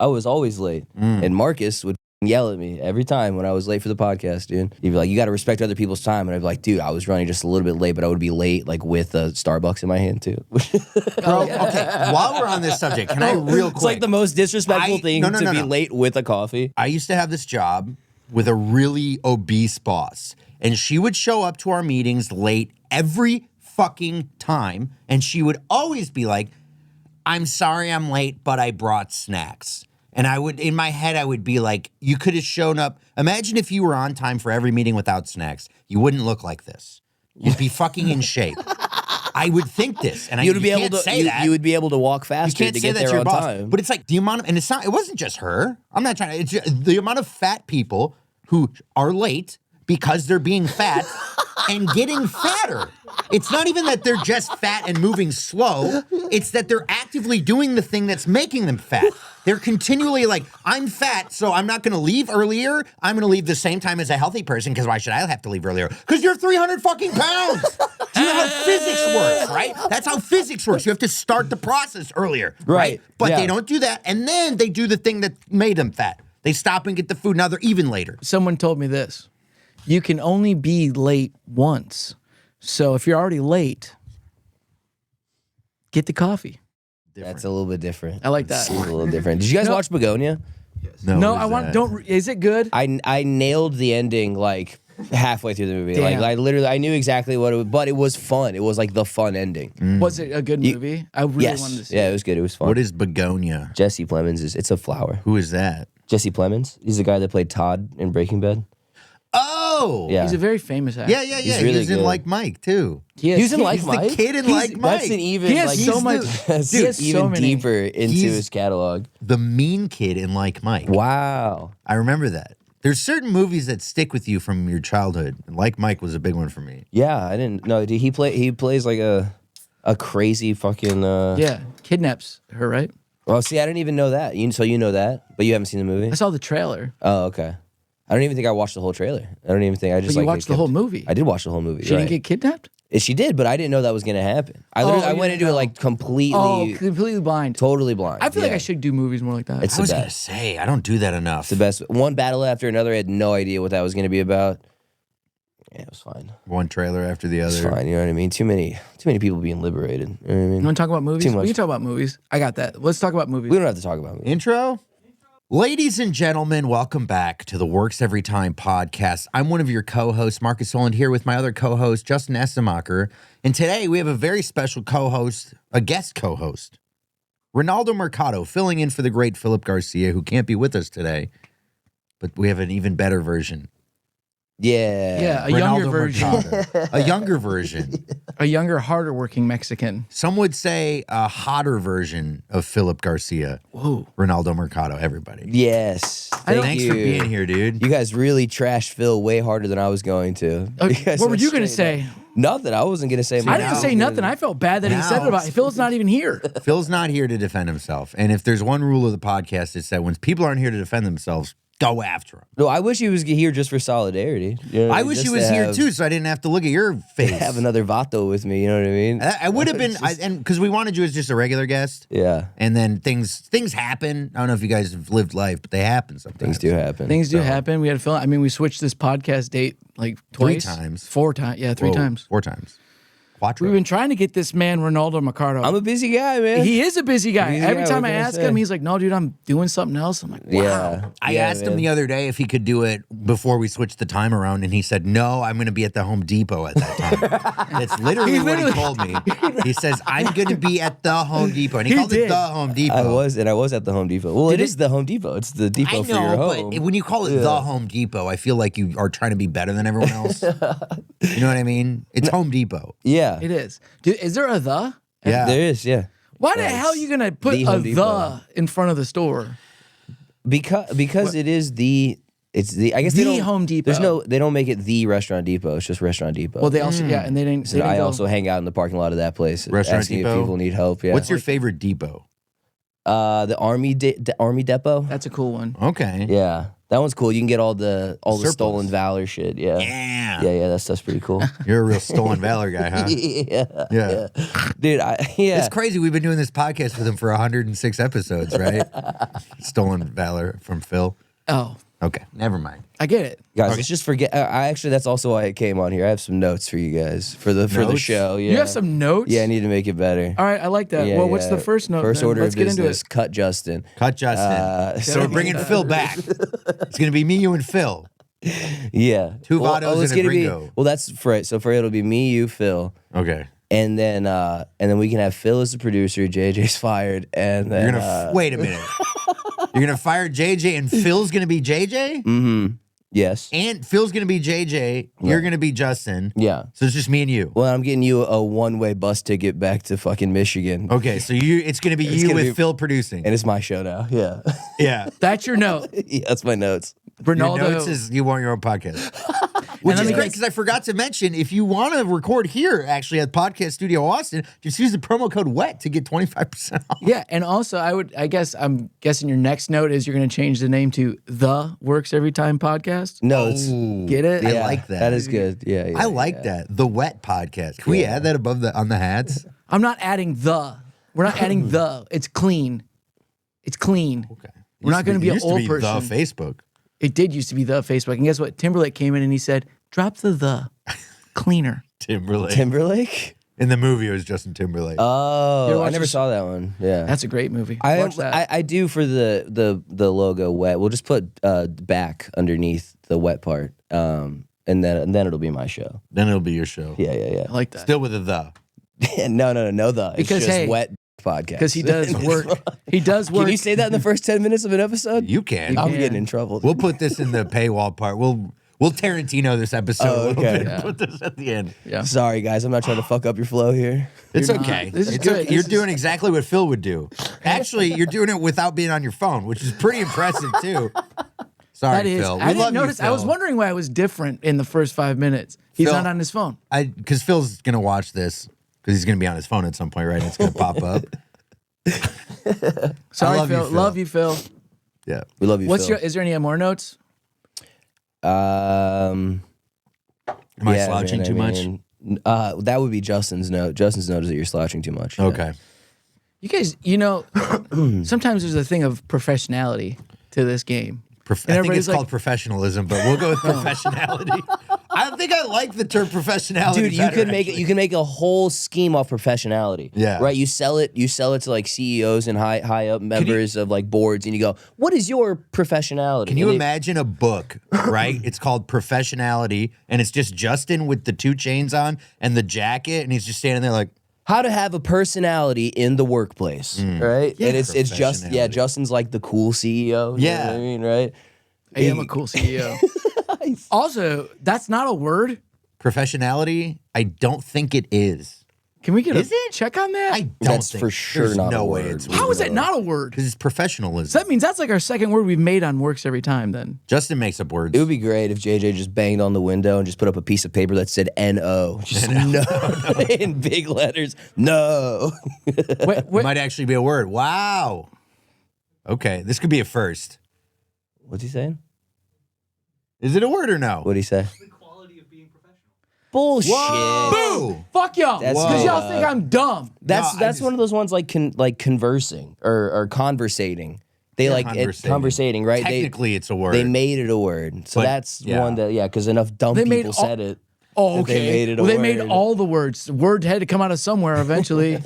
I was always late. And Marcus would yell at me every time when I was late for the podcast, dude. He'd be like, you got to respect other people's time. And I'd be like, dude, I was running just a little bit late, but I would be late like with a Starbucks in my hand too. Bro, okay, while we're on this subject, can I real quick? It's like the most disrespectful thing to be late with a coffee. I used to have this job with a really obese boss, and she would show up to our meetings late every fucking time, and she would always be like, I'm sorry I'm late, but I brought snacks. And I would, in my head, I would be like, you could have shown up. Imagine if you were on time for every meeting without snacks. You wouldn't look like this. You'd be fucking in shape. I would think this, and you would be able to walk faster to get there on time. But it's like the amount of, and it wasn't just her. I'm not trying to. It's the amount of fat people who are late because they're being fat and getting fatter. It's not even that they're just fat and moving slow. It's that they're actively doing the thing that's making them fat. They're continually like, I'm fat, so I'm not going to leave earlier. I'm going to leave the same time as a healthy person, because why should I have to leave earlier? Because you're 300 fucking pounds. Do you know how physics works, right? That's how physics works. You have to start the process earlier, right? But they don't do that, and then they do the thing that made them fat. They stop and get the food. Now they're even later. Someone told me this. You can only be late once. So if you're already late, get the coffee. That's a little bit different. I like that. It's a little different. Did you guys watch Begonia? Yes. No, I want. Don't. Is it good? I nailed the ending like halfway through the movie. Damn. Like I knew exactly what it was, but it was fun. It was like the fun ending. Was it a good movie? I really wanted to see. Yeah, it was good. It was fun. What is Begonia? Jesse Plemons it's a flower. Who is that? Jesse Plemons. He's the guy that played Todd in Breaking Bad. Oh, yeah. He's a very famous actor. Yeah. He's really He's in good. Like Mike too. He was in Like Mike. The kid in Like Mike. That's an even. He has like, so much. He has even so deeper into his catalog. The mean kid in Like Mike. Wow. I remember that. There's certain movies that stick with you from your childhood. And Like Mike was a big one for me. Yeah, I didn't know. He plays like a crazy fucking. Kidnaps her, right? Well, see, I didn't even know that. So you know that, but you haven't seen the movie. I saw the trailer. Oh, okay. I don't even think I watched the whole trailer. I don't even think I just. But you watched the whole movie. I did watch the whole movie. She didn't get kidnapped? She did, but I didn't know that was going to happen. I went into it like completely blind. Totally blind. I feel like I should do movies more like that. It's I was going to say, I don't do that enough. It's the best. One battle after another. I had no idea what that was going to be about. Yeah, it was fine. One trailer after the other. It's fine. You know what I mean? Too many people being liberated. You know what I mean? You want to talk about movies? Too much. We can talk about movies. I got that. Let's talk about movies. We don't have to talk about movies. Intro? Ladies and gentlemen, welcome back to the Works Every Time podcast. I'm one of your co-hosts, Marcus Holland, here with my other co-host, Justin Essemacher. And today we have a very special co-host, a guest co-host, Ronaldo Mercado, filling in for the great Philip Garcia, who can't be with us today. But we have an even better version. Yeah. A younger version. A younger version. A younger, harder working Mexican. Some would say a hotter version of Philip Garcia. Whoa. Ronaldo Mercado, everybody. Yes. Thanks for being here, dude. You guys really trashed Phil way harder than I was going to. What were you going to say? Nothing. I wasn't going to say much. I didn't say nothing. I felt bad that he said it about it. Phil's not even here. Phil's not here to defend himself. And if there's one rule of the podcast, it's that when people aren't here to defend themselves, go after him. No, I wish he was here just for solidarity. You know, I wish he was here too, so I didn't have to look at your face. Have another Vato with me, you know what I mean? I would have been, and because we wanted you as just a regular guest. Yeah. And then things happen. I don't know if you guys have lived life, but they happen sometimes. Things do happen. Things do happen. We had to film. I mean, we switched this podcast date like twice. 3 times. 4 times. Yeah, 3 times. 4 times. Quattro. We've been trying to get this man, Ronaldo Mercado. I'm a busy guy, man. He is a busy guy. Every time I I ask him, he's like, no, dude, I'm doing something else. I'm like, wow. Yeah. I asked him the other day if he could do it before we switched the time around, and he said, no, I'm going to be at the Home Depot at that time. That's literally what he told me. He says, I'm going to be at the Home Depot. And he called it the Home Depot. I was at the Home Depot. Well, it is the Home Depot. It's the depot for your home. But when you call it the Home Depot, I feel like you are trying to be better than everyone else. You know what I mean? It's Home Depot. Yeah. It is. Dude, is there a the? Yeah. There is, yeah. Why the hell are you going to put the a Home Depot. the in front of the store? Because it is the I guess The they don't, Home Depot. they don't make it the Restaurant Depot. It's just Restaurant Depot. Well, they also, and they didn't. So I also hang out in the parking lot of that place. Restaurant asking Depot? if people need help. Yeah. What's your favorite depot? The Army Depot. That's a cool one. Okay. Yeah, that one's cool. You can get all the Surplus. stolen valor shit. Yeah. Yeah. That stuff's pretty cool. You're a real stolen valor guy, huh? Yeah. Dude, It's crazy. We've been doing this podcast with him for 106 episodes, right? Stolen valor from Phil. Oh, Okay, never mind. I get it. Guys, let's just forget. I actually, that's also why I came on here. I have some notes for you guys for the Notes? show. Yeah. You have some notes? Yeah, I need to make it better. All right, I like that. Yeah, well, what's yeah. the first note? First then? order Let's of get into business. it. Cut Justin. Cut Justin. So we're bringing Phil back. It's going to be me, you, and Phil. Yeah. Two Vados and a Gringo. Well, that's for it. So for it'll be me, you, Phil, Okay. and then we can have Phil as the producer. JJ's fired, and then You're going to... Wait a minute. You're going to fire JJ and Phil's going to be JJ? yes. And Phil's going to be JJ. You're going to be Justin. Yeah. So it's just me and you. Well, I'm getting you a one-way bus ticket back to fucking Michigan. Okay, so it's going to be you gonna with be- Phil producing. And it's my show now. Yeah. Yeah. That's your note. Yeah, that's my notes. Your Ronaldo. notes is you want your own podcast. Which let is me great guess- because I forgot to mention, if you want to record here, actually at Podcast Studio Austin, just use the promo code WET to get 25% off. Yeah, and also I'm guessing your next note is you're going to change the name to The Works Every Time Podcast. Notes. Ooh, Get it? I Yeah, like that. That is good. Yeah. I like that. The Wet Podcast. Can we add that above on the hats? I'm not adding the. We're not adding the. It's clean. It's clean. Okay. We're not going to be an old The person. Facebook. It did used to be the Facebook. And guess what? Timberlake came in and he said, drop the cleaner. Timberlake. In the movie, it was Justin Timberlake. You ever Oh, I watch never this? saw that one. Yeah. That's a great movie. I Watch that. I do for the logo wet. We'll just put back underneath the wet part. And then it'll be my show. Then it'll be your show. Yeah. I like that. Still with a the. No, the. It's Because, just hey, wet podcast. Because he does work. He does work. Can you say that in the first 10 minutes of an episode? You can. I'm can. getting in trouble. We'll put this in the paywall part. We'll Tarantino this episode a little okay. bit. Yeah. Put this at the end. Yeah. Sorry, guys. I'm not trying to fuck up your flow here. It's You're okay. not. This is It's good. okay. You're This doing exactly what Phil would do. Actually, you're doing it without being on your phone, which is pretty impressive too. Sorry, That is. Phil. We I love didn't notice. you, I was Phil. wondering why it was different in the first 5 minutes. He's Phil, not on his phone. Because Phil's gonna watch this because he's gonna be on his phone at some point, right? And it's gonna pop up. Sorry, love you, Phil. Phil. Love you, Phil. Yeah. We love you, What's Phil. your? Is there any more notes? Am I slouching too much? That would be Justin's note. Justin's note is that you're slouching too much. Yeah. Okay. You guys, sometimes there's a thing of professionality to this game. I think everybody's it's called professionalism, but we'll go with professionality. I think I like the term professionality. Dude, you better, can make actually. you can make a whole scheme off professionality. Yeah. Right. You sell it to like CEOs and high up members of like boards, and you go, "What is your professionality?" Can you And imagine a book, right? It's called Professionality, and it's just Justin with the 2 chains on and the jacket, and he's just standing there like, how to have a personality in the workplace, right? Yeah. and it's just Professionality. Justin's like the cool CEO. You know Yeah. what I mean, right? I am a cool CEO. Also, that's not a word. professionality? I don't think it is. Can we get Is a it? check on that? I don't That's think for sure there's not no a way word. it's How is it not a word? because it's professionalism. So that means that's like our second word we've made on Works Every Time then. Justin makes up words. It would be great if JJ just banged on the window and just put up a piece of paper that said "No," just no in big letters. No. Wait, It might actually be a word. Wow. Okay, this could be a first. What's he saying? Is it a word or no? What'd he say? The quality of being professional. Bullshit. Whoa. fuck y'all. That's Because y'all whoa. think I'm dumb. That's No, I that's just- one of those ones like conversing or conversating. They conversating, right? Technically, it's a word. They made it a word. So But, that's yeah. one that because enough dumb They made people all- said it. Oh, that okay. They made it a Well, they word. made all the words. The word had to come out of somewhere eventually.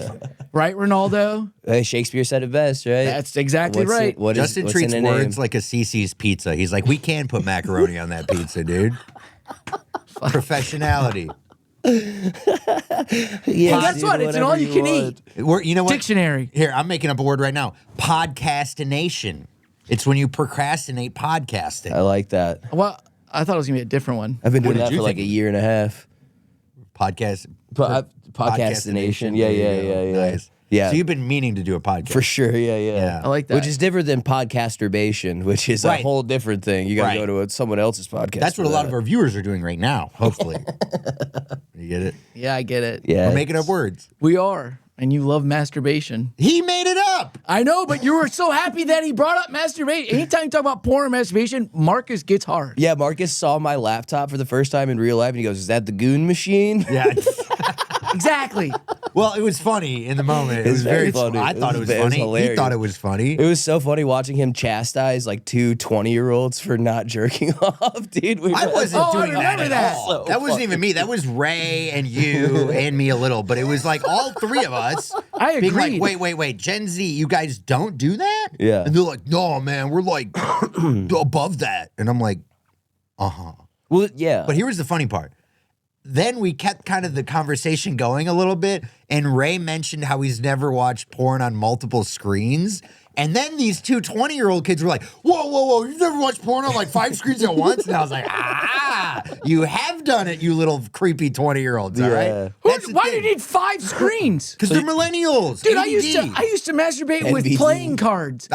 Right, Ronaldo? Hey, Shakespeare said it best, right? That's exactly What's right. It, what is- Justin what's treats in a words name? like a CC's pizza. He's like, we can put macaroni on that pizza, dude. Professionality. Yeah, Hey, guess dude, what? It's an whatever all you can want. eat. You know what? Dictionary. Here, I'm making up a word right now. Podcastination. It's when you procrastinate podcasting. I like that. Well, I thought it was going to be a different one. I've been What doing did that you for like a think? year and a half. Podcastination. Yeah. Nice. Yeah. So you've been meaning to do a podcast. For sure, yeah. Yeah. I like that. Which is different than podcasturbation, which is Right. a whole different thing. You got to Right. go to someone else's podcast. That's for what a lot that. of our viewers are doing right now, hopefully. You get it? Yeah, I get it. Yeah, We're making up words. We are. and you love masturbation. He made it up. I know, but you were so happy that he brought up masturbation. Anytime you talk about porn or masturbation, Marcus gets hard. Yeah, Marcus saw my laptop for the first time in real life, and he goes, "Is that the goon machine?" Yeah. Exactly. Well, it was funny in the moment. It was very very funny. I thought it was It was funny. He hilarious. thought it was funny. It was so funny watching him chastise like two 20-year-olds for not jerking off, dude. I wasn't Oh, I doing that remember at that. all. So That wasn't even me. That was Ray and you and me a little. But it was like all three of us I being agreed. like, wait, Gen Z, you guys don't do that? Yeah. And they're like, no, man, we're like above that. And I'm like, uh-huh. Well, yeah. But here was the funny part. Then we kept kind of the conversation going a little bit, and Ray mentioned how he's never watched porn on multiple screens. And then these two 20-year-old kids were like, whoa, you've never watched porn on like 5 screens at once? And I was like, you have done it, you little creepy 20-year-olds, all Yeah. right? Why do you need 5 screens? Because they're millennials. Dude, ADD. I used to masturbate with NBD. playing cards.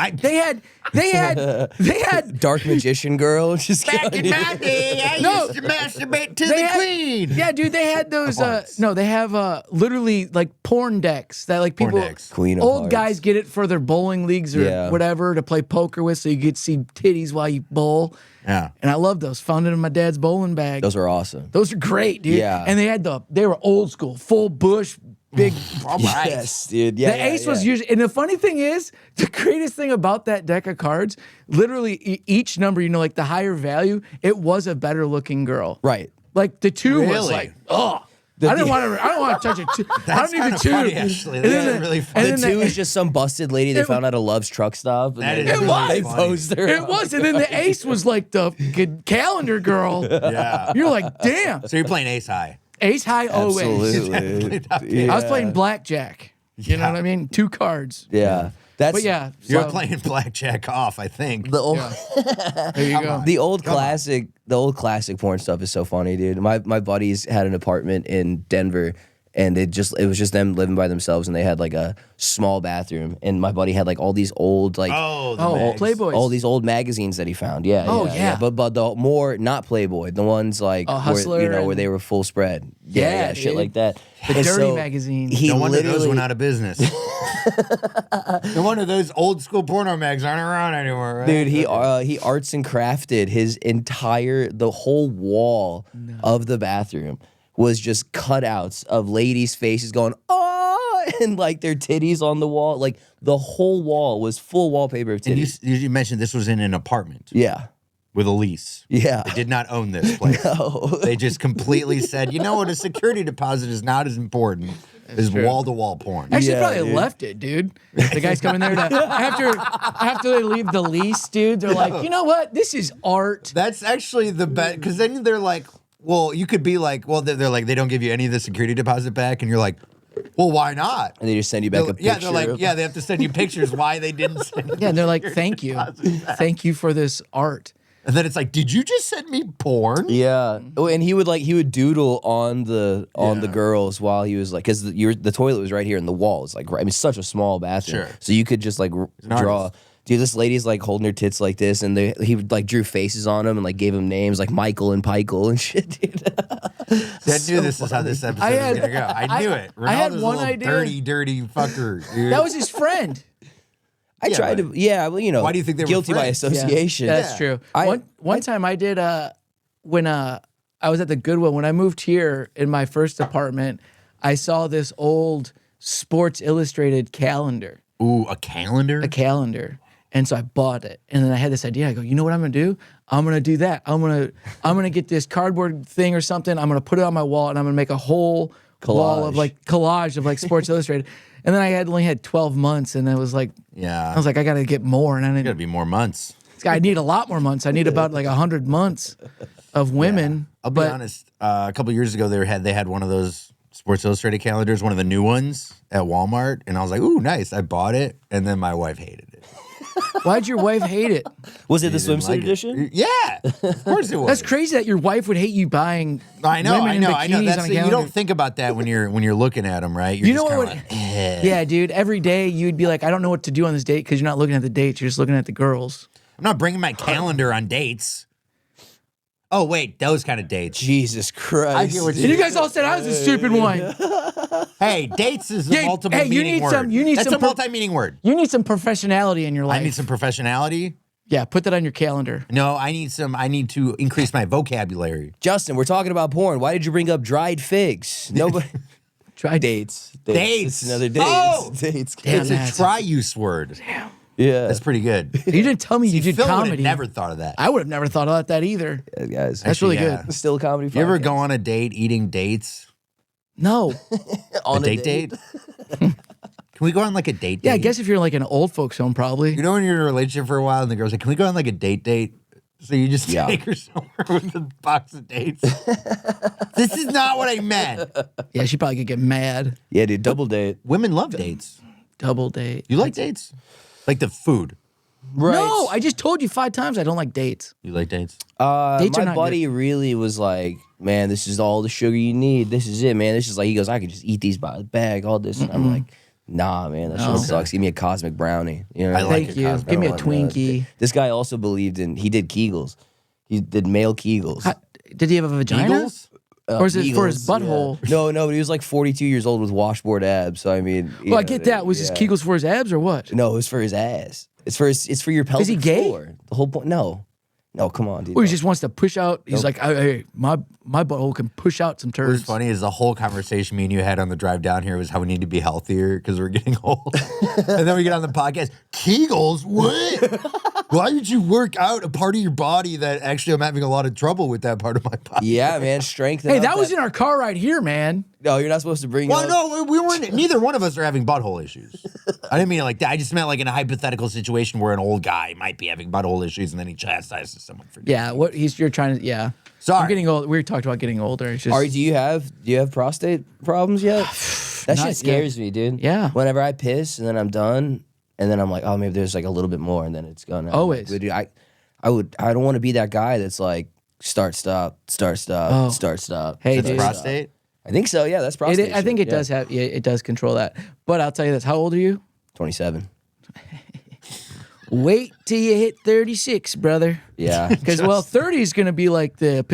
They had Dark Magician Girl. Just Back in my day, I No. used to masturbate to They the had- queen. Yeah, dude, they had those. Hearts. No, they have literally like porn decks that like Porn people, decks. Queen of old Hearts. guys get it for their bowling leagues or Yeah. whatever to play poker with, so you get to see titties while you bowl. Yeah. And I love those. Found it in my dad's bowling bag. Those are awesome. Those are great, dude. Yeah. And they were old school, full bush, big. All right. Yes, dude. Yeah. The ace was usually, and the funny thing is, the greatest thing about that deck of cards, literally each number, like the higher value, it was a better looking girl. right. Like the 2 was Really? like, oh. I don't want to touch it. I don't need the kinda 2. funny, actually. And then That's the- really and funny. then The two is just some busted lady they It- found at a Love's truck stop. And That then is really they funny. posed her. It was, and then the ace was like the good calendar girl. Yeah. You're like, damn. So you're playing Ace High. Ace high, always. Absolutely. I was playing blackjack. You know what I mean? 2 cards. Yeah. That's But yeah, You're so- playing blackjack off, I think. the old There you go. the old classic porn stuff is so funny, dude. My buddies had an apartment in Denver, and it was just them living by themselves, and they had like a small bathroom, and my buddy had like all these old like Oh, the Oh, mags. Playboys. all these old magazines that he found. Yeah. Oh, yeah. But the more not Playboy, the ones like Hustler where and- they were full spread. Yeah, shit dude. like that. The And dirty so magazine. He No wonder those literally went out of business. No wonder those old school porno mags aren't around anymore, right? Dude, he arts and crafted the whole wall of the bathroom was just cutouts of ladies' faces going, oh, and like their titties on the wall. Like the whole wall was full wallpaper of And titties. you mentioned this was in an apartment Yeah. with a lease. Yeah. They did not own this place. No. They just completely said, you know what, a security deposit is not as important as wall-to-wall porn. Actually, Yeah, probably dude. left it, dude. The guys come in there after they leave the lease, dude. They're like, you know what? This is art. That's actually the best, because then they're like, well, you could be like, well, they're like, they don't give you any of the security deposit back, and you're like, well, why not? And they just send you back a picture. Yeah, they're like, of- yeah, they have to send you pictures why they didn't send you. Yeah, and they're like, thank you. Thank you for this art. And then it's like, did you just send me porn? Yeah. Oh, and he would doodle on the girls while he was like, because the toilet was right here and the wall is like, I mean, such a small bathroom. Sure. So you could just like draw. artist. Dude, this lady's like holding her tits like this, and he like drew faces on them and like gave them names like Michael and Pikel and shit, dude. I knew this is how this episode was gonna go. I knew it. I had Ronaldo's a one little idea. dirty fucker, dude. That was his friend. I Yeah, tried but- to, well, Why do you think they were guilty by friends? association? That's Yeah. true. I- One time I did when I was at the Goodwill, when I moved here in my first apartment, I saw this old Sports Illustrated calendar. Ooh, a calendar? And so I bought it. And then I had this idea. I go, you know what I'm gonna do? I'm gonna do that. I'm gonna get this cardboard thing or something. I'm gonna put it on my wall and I'm gonna make a whole wall of collage of like Sports Illustrated. And then I only had 12 months, and I was like, Yeah. I was like, I gotta get more. And I Gotta didn't. be more months. I need a lot more months. I need about like 100 months of women. I'll be but honest. A couple years ago, they had one of those Sports Illustrated calendars, one of the new ones at Walmart, and I was like, "Ooh, nice!" I bought it, and then my wife hated it. Why'd your wife hate it? Was it the She didn't swimsuit like it. edition? Yeah, of course it was. That's crazy that your wife would hate you buying. I know. women in I know. bikinis That's on a you calendar. don't think about that when you're looking at them, right? You're You just know what kinda would- like, eh. Yeah, dude. Every day you'd be like, I don't know what to do on this date because you're not looking at the dates. You're just looking at the girls. I'm not bringing my calendar on dates. Oh, wait, those kind of dates. Jesus Christ. I get what You guys all said I was a stupid one. Hey, dates is a multiple meaning word. That's a multi-meaning word. You need some professionality in your life. I need some professionality. Yeah, put that on your calendar. No, I need to increase my vocabulary. Justin, we're talking about porn. Why did you bring up dried figs? Nobody. Try dates. Dates. It's another date. Oh! Dates. It's a try-use word. Damn. Yeah. That's pretty good. You didn't tell me you did Phil would have comedy. never thought of that. I would have never thought of that either. Yeah, guys. That's really yeah. good. Still a comedy. You ever podcast. go on a date eating dates? No. on a date? Can we go on like a date? Yeah, I guess if you're like in an old folks home, probably. You know when you're in a relationship for a while and the girl's like, can we go on like a date? So you just take her somewhere with a box of dates. This is not what I meant. Yeah, she probably could get mad. Yeah, dude. Double date. Women love dates. Double date. You like dates? Like the food. Right. No, I just told you 5 times I don't like dates. You like dates? Dates are My not buddy really was like, man, this is all the sugar you need. This is it, man. This is like, he goes, I could just eat these by the bag, all this. And I'm like, nah, man, that shit sucks. Give me a cosmic brownie. You know what I mean? like Thank a you. Cosmo. Give me a I don't want Twinkie. This guy also believed he did Kegels. He did male Kegels. Did he have a vagina? Eagles? Or is it for his Kegels, butthole? yeah. No, but he was like 42 years old with washboard abs. So I mean, Well, I get that. Was his Kegels for his abs or what? No, it was for his ass. It's for your pelvic he gay? floor. The whole point. No, come on, dude. Or he just wants to push out. He's like, hey, my butthole can push out some turds. What's funny is the whole conversation me and you had on the drive down here was how we need to be healthier because we're getting old. And then we get on the podcast, Kegels? What? Why would you work out a part of your body that actually I'm having a lot of trouble with that part of my body? Yeah, man, strengthen. Hey, up that was in our car right here, man. No, you're not supposed to bring. Well, up. no, we weren't. Neither one of us are having butthole issues. I didn't mean it like that. I just meant like in a hypothetical situation where an old guy might be having butthole issues and then he chastises someone for doing Yeah, you're trying to, yeah. Sorry. I'm getting old. We talked about getting older. It's just, Ari, do you have prostate problems yet? That Not shit scares me, dude. Yeah. Whenever I piss and then I'm done, and then I'm like, oh, maybe there's like a little bit more, and then it's gone. Always. Like, dude, I don't want to be that guy that's like start stop. Hey, That's dude. prostate? I think so. Yeah, that's prostate. I think shit, it does have, yeah, it does control that. But I'll tell you this. How old are you? 27. Wait till you hit 36, brother. Yeah. Because 30 is going to be like the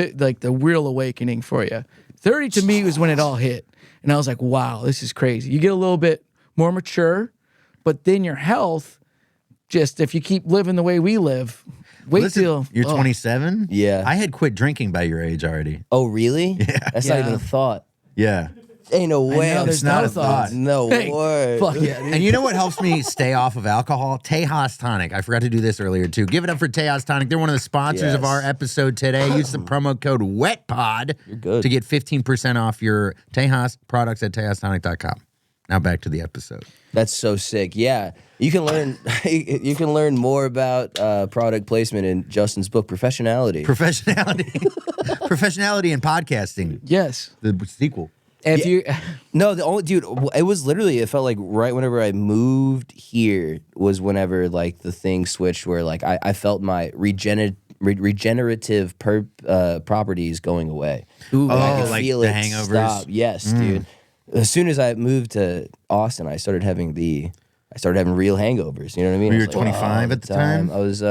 real awakening for you. 30 to me was when it all hit, and I was like, wow, this is crazy. You get a little bit more mature, but then your health, just if you keep living the way we live, wait till You're 27? Yeah. I had quit drinking by your age already. Oh, really? Yeah. That's not Yeah. even a thought. Yeah. Ain't no way. know, I'm there's not no a thought. thought. No Hey, way. fuck yeah, dude. And you know what helps me stay off of alcohol? TEJAS Tonic. I forgot to do this earlier, too. Give it up for TEJAS Tonic. They're one of the sponsors of Yes. our episode today. Use the promo code WETPOD good. to get 15% off your TEJAS products at tejastonic.com. Now back to the episode. That's so sick. Yeah, you can learn more about product placement in Justin's book, Professionality. Professionality in podcasting. Yes. The sequel. If you, No, the only dude. It was literally. It felt like right whenever I moved here was whenever like the thing switched where like I felt my regenerative properties going away. Ooh, I could like feel the it hangovers? stop. Yes, dude. As soon as I moved to Austin, I started having real hangovers. You know what I mean? Were I you was like, 25 all at the time? I was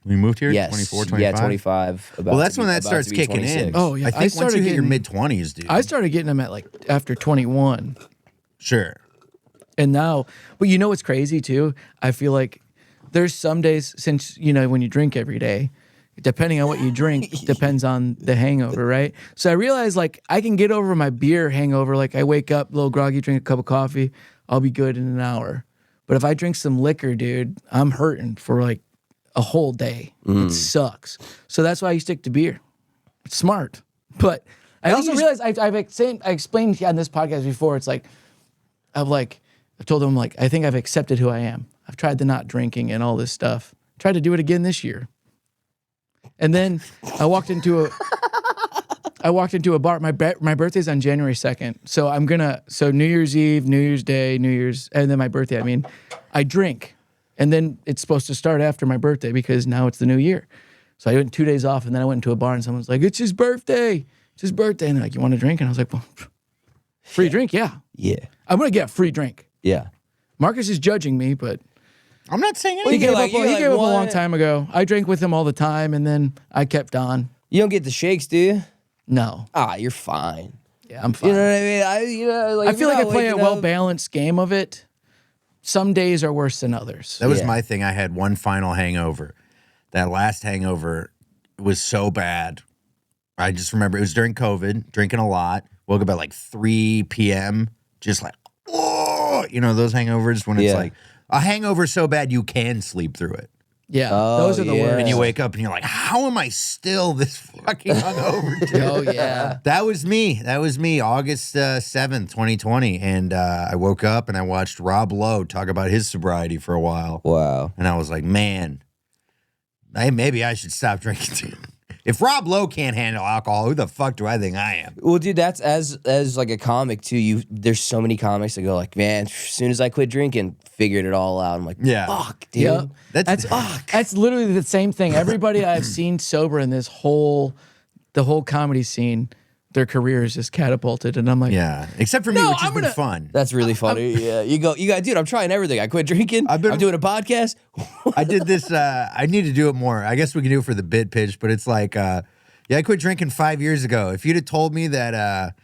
We moved here? yes, 24, 25? yeah, 25. Well, that's when that about starts to be kicking 26. in. Oh, yeah. I I think once started you hit your getting- mid-20s, dude. I started getting them at like after 21. Sure. And now, but you know what's crazy too? I feel like there's some days since, when you drink every day, depending on what you drink, depends on the hangover, right? So I realized like I can get over my beer hangover. Like I wake up a little groggy, drink a cup of coffee, I'll be good in an hour. But if I drink some liquor, dude, I'm hurting for like a whole day. It sucks. So that's why you stick to beer. It's smart. But I also realized I explained on this podcast before, it's like, I've told them like, I think I've accepted who I am. I've tried the not drinking and all this stuff. Tried to do it again this year. And then I walked into a bar. My birthday's on January 2nd. So New Year's Eve, New Year's Day, and then my birthday, I drink. And then it's supposed to start after my birthday because now it's the new year. So I went 2 days off and then I went into a bar and someone's like, it's his birthday. It's his birthday. And they're like, you want a drink? And I was like, well, free drink? Yeah. Yeah, I'm going to get a free drink. yeah. Marcus is judging me, but I'm not saying he anything. gave like- up you're like, a long what? time ago. I drank with him all the time and then I kept on. You don't get the shakes, do you? No. Ah, you're fine. Yeah, I'm fine. You know what I mean? I feel like I play a well-balanced game of it. Some days are worse than others. That was my thing. I had one final hangover. That last hangover was so bad. I just remember it was during COVID, drinking a lot. Woke up at like 3 p.m. Just like, oh, you know, those hangovers when it's like a hangover so bad you can sleep through it. Yeah, those are the worst. And you wake up and you're like, how am I still this fucking hungover, dude? Oh, yeah. That was me. August 7th, 2020. And I woke up and I watched Rob Lowe talk about his sobriety for a while. Wow. And I was like, man, maybe I should stop drinking too. If Rob Lowe can't handle alcohol, who the fuck do I think I am? Well, dude, that's as like a comic too. There's so many comics that go like, man, as soon as I quit drinking, figured it all out. I'm like, fuck, dude. Yep. That's That's literally the same thing. Everybody I've seen sober in the whole comedy scene, their career is just catapulted, and I'm like, yeah. Except for me, which has been fun. That's really funny. Yeah, you got, dude. I'm trying everything. I quit drinking. I'm doing a podcast. I did this. I need to do it more. I guess we can do it for the bid pitch, but it's like, I quit drinking 5 years ago. If you'd have told me that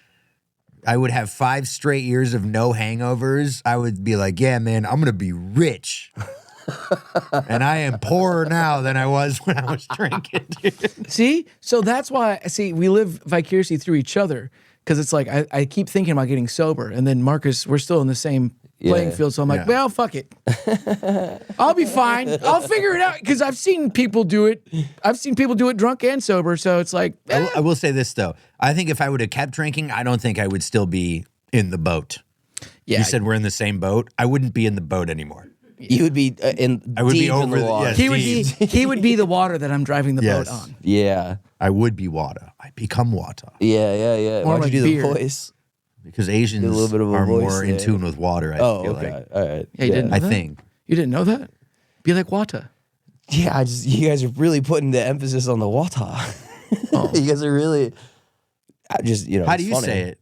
I would have 5 straight years of no hangovers, I would be like, yeah, man, I'm gonna be rich. And I am poorer now than I was when I was drinking. Dude. See? So that's why, we live vicariously through each other. Because it's like, I keep thinking about getting sober. And then Marcus, we're still in the same playing field. So I'm like, well, fuck it. I'll be fine. I'll figure it out. Because I've seen people do it. I've seen people do it drunk and sober. So it's like, I will say this, though. I think if I would have kept drinking, I don't think I would still be in the boat. Yeah. You said we're in the same boat. I wouldn't be in the boat anymore. You would be I would be over the water. yes. he would be the water that I'm driving the boat on. Yeah. I would be water. I become water. Yeah. More Why'd like you do beer. the voice? Because Asians a little bit of a are voice more in there. tune with water, I feel Okay. like. All right. Yeah, you didn't know I that? think. You didn't know that? Be like water. Yeah, you guys are really putting the emphasis on the water. You guys are really How do you say it?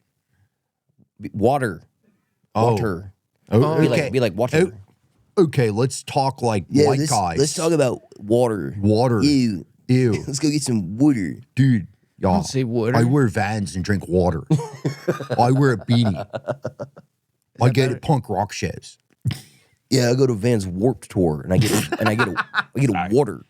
Water. Oh. Water. Oh, Be like water. Okay, let's talk like white guys. Let's talk about water. Water. Ew. Ew. Let's go get some water. Dude. Y'all, Don't say water. I wear Vans and drink water. I wear a beanie. I get at punk rock shows. Yeah, I go to Van's Warped Tour and I get a water.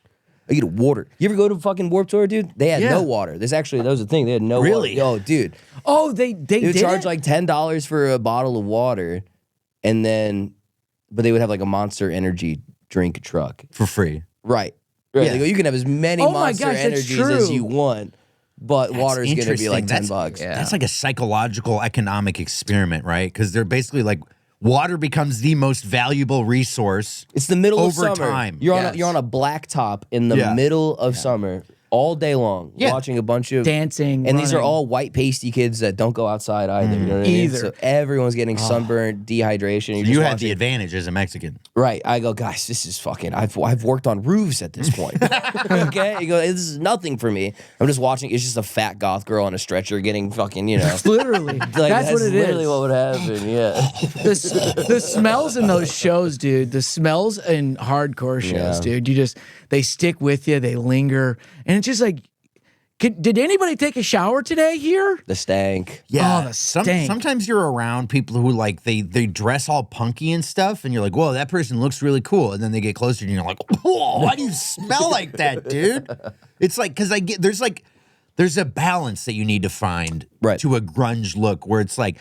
I get a water. You ever go to fucking Warped Tour, dude? They had no water. That was the thing. They had no Really? water. Oh, dude. Oh, they would charge like $10 for a bottle of water, but they would have like a Monster Energy drink truck. For free. Right. Yeah. They go, you can have as many Oh my Monster gosh, that's Energies as true. you want, but water's going to be like $10. That's like a psychological economic experiment, right? Because they're basically like, water becomes the most valuable resource. It's the middle of over summer. time. You're Yes. on a black top in the middle of summer all day long, watching a bunch of dancing, and these are running. all white pasty kids that don't go outside either. You know what I mean? Either. So everyone's getting sunburn, dehydration. You're You just had watching- the advantage as a Mexican. right. I go, guys, this is fucking. I've worked on roofs at this point. Okay, you go, this is nothing for me. I'm just watching. It's just a fat goth girl on a stretcher getting fucking, Literally. Like, that's what it literally is. what would happen. Yeah. The smells in those shows, dude. The smells in hardcore shows, dude. They stick with you. They linger, and it's just like, did anybody take a shower today here? The stank. Yeah, Oh, the stank. sometimes you're around people who like they dress all punky and stuff, and you're like, "Whoa, that person looks really cool." And then they get closer, and you're like, "Whoa, why do you smell like that, dude?" It's like because there's a balance that you need to find to a grunge look where it's like,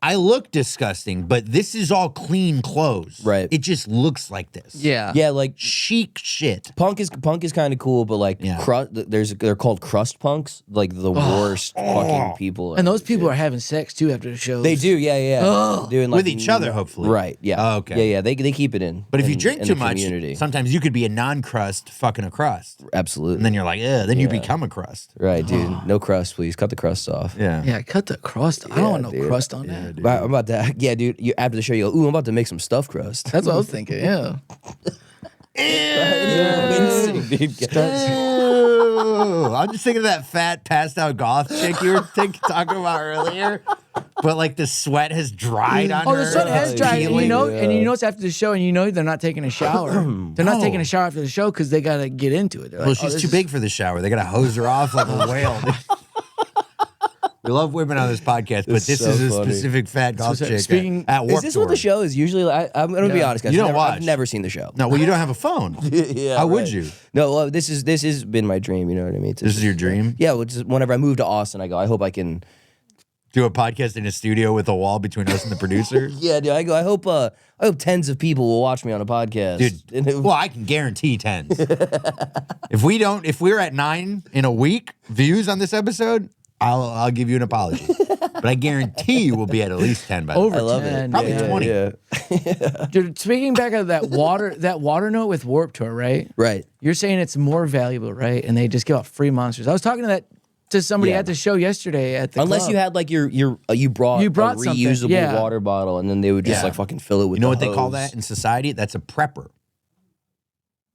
I look disgusting, but this is all clean clothes. Right. It just looks like this. Yeah. Yeah, like Chic shit. punk is kind of cool, but like they're called crust punks, like the worst fucking people. And those people are having sex too after the show. They do, yeah. Doing like With each other, hopefully. Right, yeah. Oh, okay. Yeah. They keep it in. But if you in- drink in too the much, community. sometimes you could be a non-crust fucking a crust. Absolutely. And then you're like, then you become a crust. Right, dude. No crust, please. Cut the crust off. Yeah. Yeah, cut the crust. I don't want no dude. crust on that. But I'm about to, dude. After the show, you go, ooh, I'm about to make some stuffed crust. That's what I was thinking. Yeah. Ew, dude. Ew. I'm just thinking of that fat, passed out goth chick you were talking about earlier. but like the sweat has dried on her. Oh, the sweat has dried, and peeling. you know it's after the show, and you know they're not taking a shower. They're not taking a shower after the show because they gotta get into it. They're Well, like, she's too big for the shower. They gotta hose her off like a whale. We love women on this podcast, but this so is a funny. specific fat golf chick speaking- at Warped Is this what the Tour. show is usually? I'm gonna be honest, guys. You don't I've watch. never seen the show. No, well, you don't have a phone. Yeah, How would right. you? No, well, this has been my dream. You know what I mean? This is your dream? Yeah. Well, just whenever I move to Austin, I go. I hope I can. Do a podcast in a studio with a wall between us and the producer? Yeah, dude. I go. I hope tens of people will watch me on a podcast. Dude, well, I can guarantee tens. If we're at 9 in a week views on this episode, I'll give you an apology. But I guarantee you will be at least 10 by Over then. I love 10, it. Probably 20. Yeah. Dude, speaking back of that water note with Warped Tour, right? Right. You're saying it's more valuable, right? And they just give out free monsters. I was talking to somebody Yeah. at the show yesterday at the Unless club. you had like you brought a something, reusable yeah. water bottle, and then they would just Yeah. like fucking fill it with. You know the what they call hose. that in society? That's a prepper.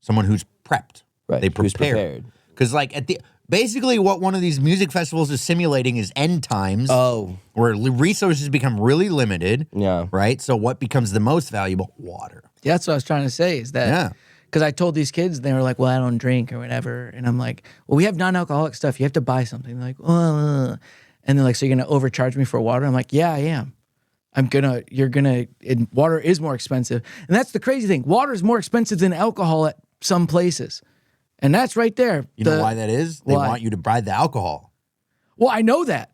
Someone who's prepped. Right, They who's prepare. prepared. Because like basically what one of these music festivals is simulating is end times. Oh, Where resources become really limited. yeah. Right? So what becomes the most valuable? Water. Yeah, that's what I was trying to say is that. Yeah. Because I told these kids, they were like, well, I don't drink or whatever. And I'm like, well, we have non-alcoholic stuff. You have to buy something. They're like, and they're like, so you're going to overcharge me for water? I'm like, yeah, I am. Water is more expensive. And that's the crazy thing. Water is more expensive than alcohol at some places. And that's right there. You know why that is? They Why? want you to buy the alcohol. Well, I know that.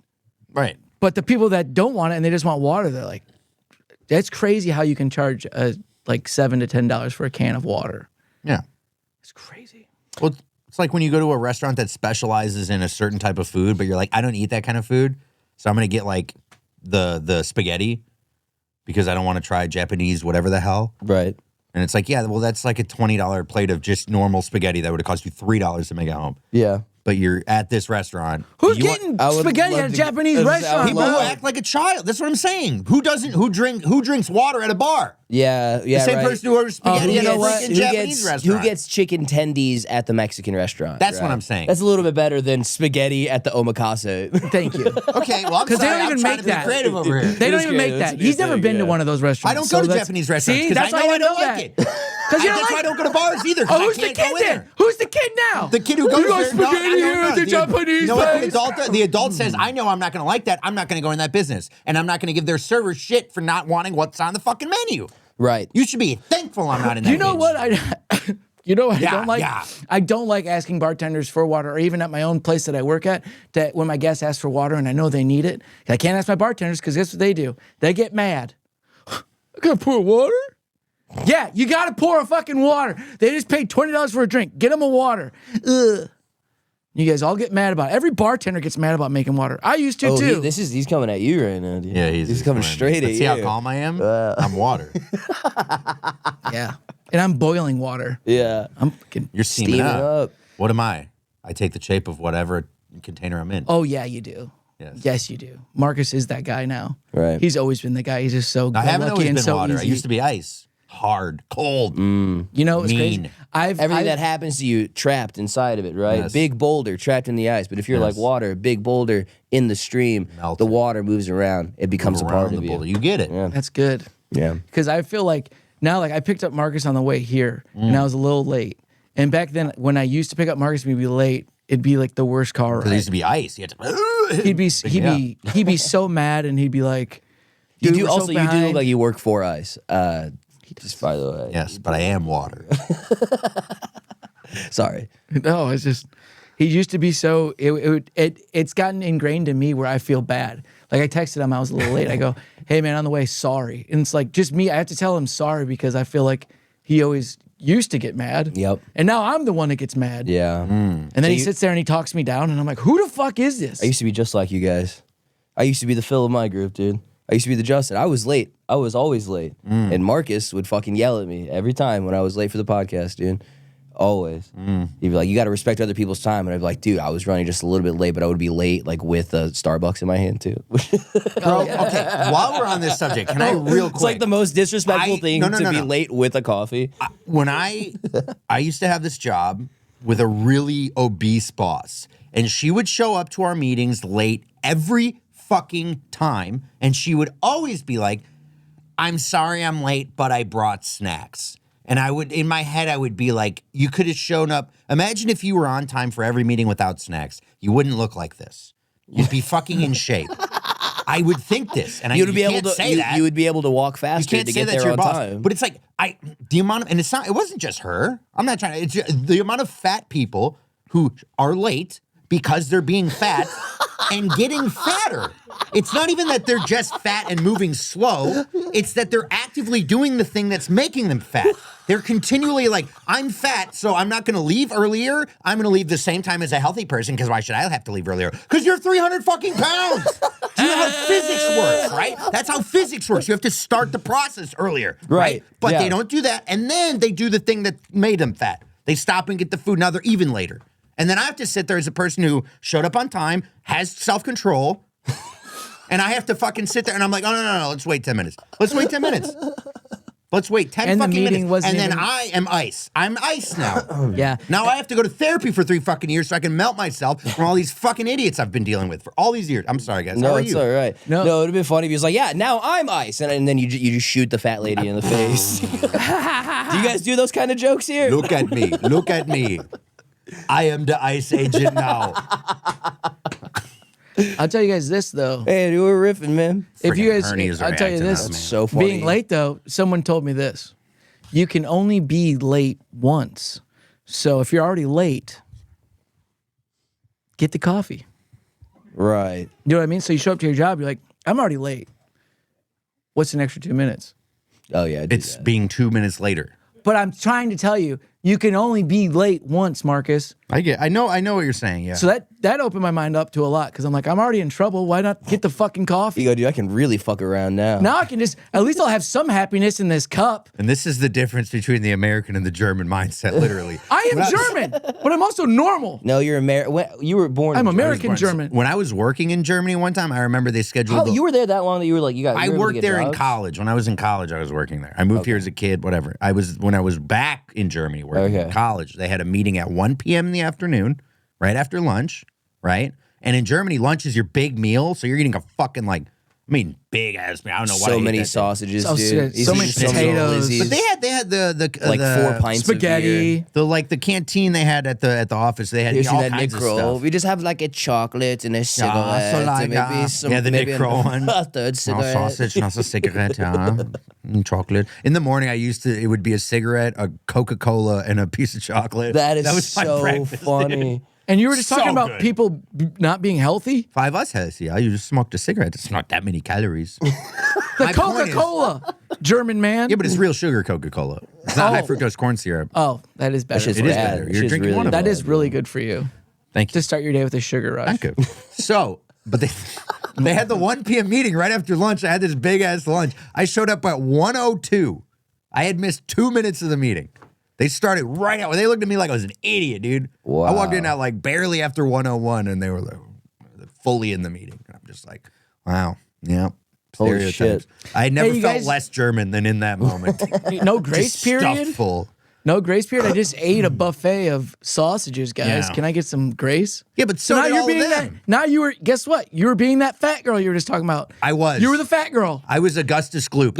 Right. But the people that don't want it and they just want water, they're like, that's crazy how you can charge like $7 to $10 for a can of water. Yeah. It's crazy. Well, it's like when you go to a restaurant that specializes in a certain type of food, but you're like, I don't eat that kind of food, so I'm gonna get like the spaghetti because I don't want to try Japanese whatever the hell. Right. And it's like, yeah, well, that's like a $20 plate of just normal spaghetti that would have cost you $3 to make at home. Yeah. But you're at this restaurant. Who's you want- getting I would spaghetti love at a to- Japanese I was- I would restaurant? people love- who act like a child? That's what I'm saying. Who drinks water at a bar? Yeah. The Yeah. same right. person who orders spaghetti you at know a what? freaking Japanese restaurant. Who gets chicken tendies at the Mexican restaurant? That's what right? I'm saying. That's a little bit better than spaghetti at the omakase. Thank you. Okay, well, I'm 'Cause they sorry. don't I'm even trying make to be that. creative over here. They It don't was even great. make That's that. a good He's never thing, been to yeah. one of those I restaurants. don't go so to that's- Japanese restaurants See, because that's I why know you I don't know like that. it. Because you That's don't why I like. don't go to bars either. 'cause Oh, I who's the can't go kid in then? there. Who's the kid now? The kid who goes You got there, no, spaghetti I don't here know. at the Japanese You know what? place? The adult says, I know I'm not going to like that. I'm not going to go in that business. And I'm not going to give their server shit for not wanting what's on the fucking menu. Right. You should be thankful I'm not in that You know bitch. what? You know what I Yeah, don't like? yeah. I don't like asking bartenders for water, or even at my own place that I work at, that when my guests ask for water and I know they need it, I can't ask my bartenders because guess what they do? They get mad. I gotta pour water? Yeah, you gotta pour a fucking water. They just paid $20 for a drink. Get them a water. Ugh. You guys all get mad about it. Every bartender gets mad about making water. I used to too. He's coming at you right now, dude. Yeah, he's coming straight at you. See how calm I am? I'm water. Yeah. And I'm boiling water. Yeah. I'm fucking. You're steaming, Steaming up. up. What am I? I take the shape of whatever container I'm in. Oh yeah, you do. Yes. Yes, you do. Marcus is that guy now. Right. He's always been the guy. He's just so I haven't lucky always and been so water. easy. I used to be ice. Hard, cold. You know, it's mean. crazy. I've Everything that happens to you trapped inside of it, right? Yes. Big boulder trapped in the ice. But if you're like Yes. water, a big boulder in the stream, Melt the it. water moves around. It becomes a Around part the of boulder. you. You get it. Yeah. That's good. Yeah. Because I feel like now, like I picked up Marcus on the way here, and I was a little late. And back then, when I used to pick up Marcus, we'd be late. It'd be like the worst car Because it ride. used to be ice. You had to. He'd be so mad, and he'd be like, You "Dude, do we're so also you do look behind." like you work for ice. Just by the way. Yes, but I am water. Sorry. No, it's just he used to be so. It's gotten ingrained in me where I feel bad. Like I texted him, I was a little late. I go, "Hey man, on the way, sorry." And it's like just me. I have to tell him sorry because I feel like he always used to get mad. Yep. And now I'm the one that gets mad. Yeah. And then he sits there and he talks me down, and I'm like, "Who the fuck is this?" I used to be just like you guys. I used to be the Phil of my group, dude. I used to be the Justin. I was late. I was always late. And Marcus would fucking yell at me every time when I was late for the podcast, dude. Always. He'd be like, you got to respect other people's time. And I'd be like, dude, I was running just a little bit late, but I would be late like with a Starbucks in my hand too. Bro, okay, while we're on this subject, can I real quick? It's like the most disrespectful thing to be late with a coffee. When I used to have this job with a really obese boss, and she would show up to our meetings late every fucking time. And she would always be like, I'm sorry I'm late, but I brought snacks. And I would, in my head, I would be like, you could have shown up. Imagine if you were on time for every meeting without snacks. You wouldn't look like this. You'd be fucking in shape. I would think this, and You would be can't able to. say that. You would be able to walk You faster can't to say get that there to your on boss. time. But it's like the amount of, and it's not. It wasn't just her. I'm not trying to. It's the amount of fat people who are late because they're being fat and getting fatter. It's not even that they're just fat and moving slow. It's that they're actively doing the thing that's making them fat. They're continually like, I'm fat, so I'm not going to leave earlier. I'm going to leave the same time as a healthy person, because why should I have to leave earlier? Because you're 300 fucking pounds. Do you know how physics works, right? That's how physics works. You have to start the process earlier, right? But they don't do that, and then they do the thing that made them fat. They stop and get the food. Now they're even later. And then I have to sit there as a person who showed up on time, has self-control, and I have to fucking sit there, and I'm like, oh, no, let's wait 10 minutes. Let's wait 10 minutes. Let's wait 10 And the fucking meeting minutes. wasn't And then even- I am ice. I'm ice now. Yeah. Now I have to go to therapy for 3 fucking years so I can melt myself from all these fucking idiots I've been dealing with for all these years. I'm sorry, guys. How No, are it's you? all right. No. No, it'd have been funny if he was like, "Yeah, now I'm ice," and then you just shoot the fat lady in the face. Do you guys do those kind of jokes here? Look at me. Look at me. I am the ice agent now. I'll tell you guys this though. Hey, you were riffing, man. If you Freaking guys, hernias are I'll tell you acting this. up, man. So funny. Being late though, someone told me this. You can only be late once. So if you're already late, get the coffee. Right. You know what I mean? So you show up to your job, you're like, I'm already late. What's an extra 2 minutes? Oh yeah. do It's that. being 2 minutes later. But I'm trying to tell you, you can only be late once, Marcus. I know what you're saying, yeah. So that opened my mind up to a lot because I'm like, I'm already in trouble. Why not get the fucking coffee? You go, dude. I can really fuck around now. Now I can just, at least I'll have some happiness in this cup. And this is the difference between the American and the German mindset, literally. I am German, but I'm also normal. No, you're American. You were born. I'm in American German. When I was working in Germany one time, I remember they scheduled. Oh, you were there that long that you were like, you got. I you were able to worked get there in jobs? college. When I was in college, I was working there. I moved here as a kid, whatever. When I was back in Germany working in college, they had a meeting at 1 p.m. in the afternoon, right after lunch, right? And in Germany, lunch is your big meal, so you're eating a fucking big ass meal. I don't know what I So ate many that day. sausages, So- dude. so many potatoes. But they had the like the, 4 pints Spaghetti. of beer. the canteen they had at the office. They had You see all that kinds of Nick stuff. We just have like a chocolate and a cigarette, so and like, maybe some, yeah, the maybe Nick Kroll one. a third No cigarette. sausage, not a cigarette, chocolate. In the morning, it would be a cigarette, a Coca-Cola, and a piece of chocolate. That is was my so breakfast, funny. dude. And you were just So talking about good. people not being healthy? 5 us healthy. You just smoked a cigarette. It's not that many calories. The My point is- Coca-Cola, German man. Yeah, but it's real sugar Coca-Cola. It's not high Oh. fructose corn syrup. Oh, that is better. shit's It is bad. better. That You're shit's drinking really one of That them. is really good for you Thank you. to start your day with a sugar rush. Thank you. So, but they had the 1 p.m. meeting right after lunch. I had this big ass lunch. I showed up at 1:02. I had missed 2 minutes of the meeting. They started right out. They looked at me like I was an idiot, dude. Wow. I walked in at like barely after 1:01, and they were like fully in the meeting. And I'm just like, wow, yeah. Holy Stereotypes. shit. I never Hey, you felt guys- less German than in that moment. No grace Just period? stuffed full. No grace period? I just ate a buffet of sausages, guys. Yeah. Can I get some grace? Yeah, but so now did you're all of being that. them. Now you were. Guess what? You were being that fat girl you were just talking about. I was. You were the fat girl. I was Augustus Gloop.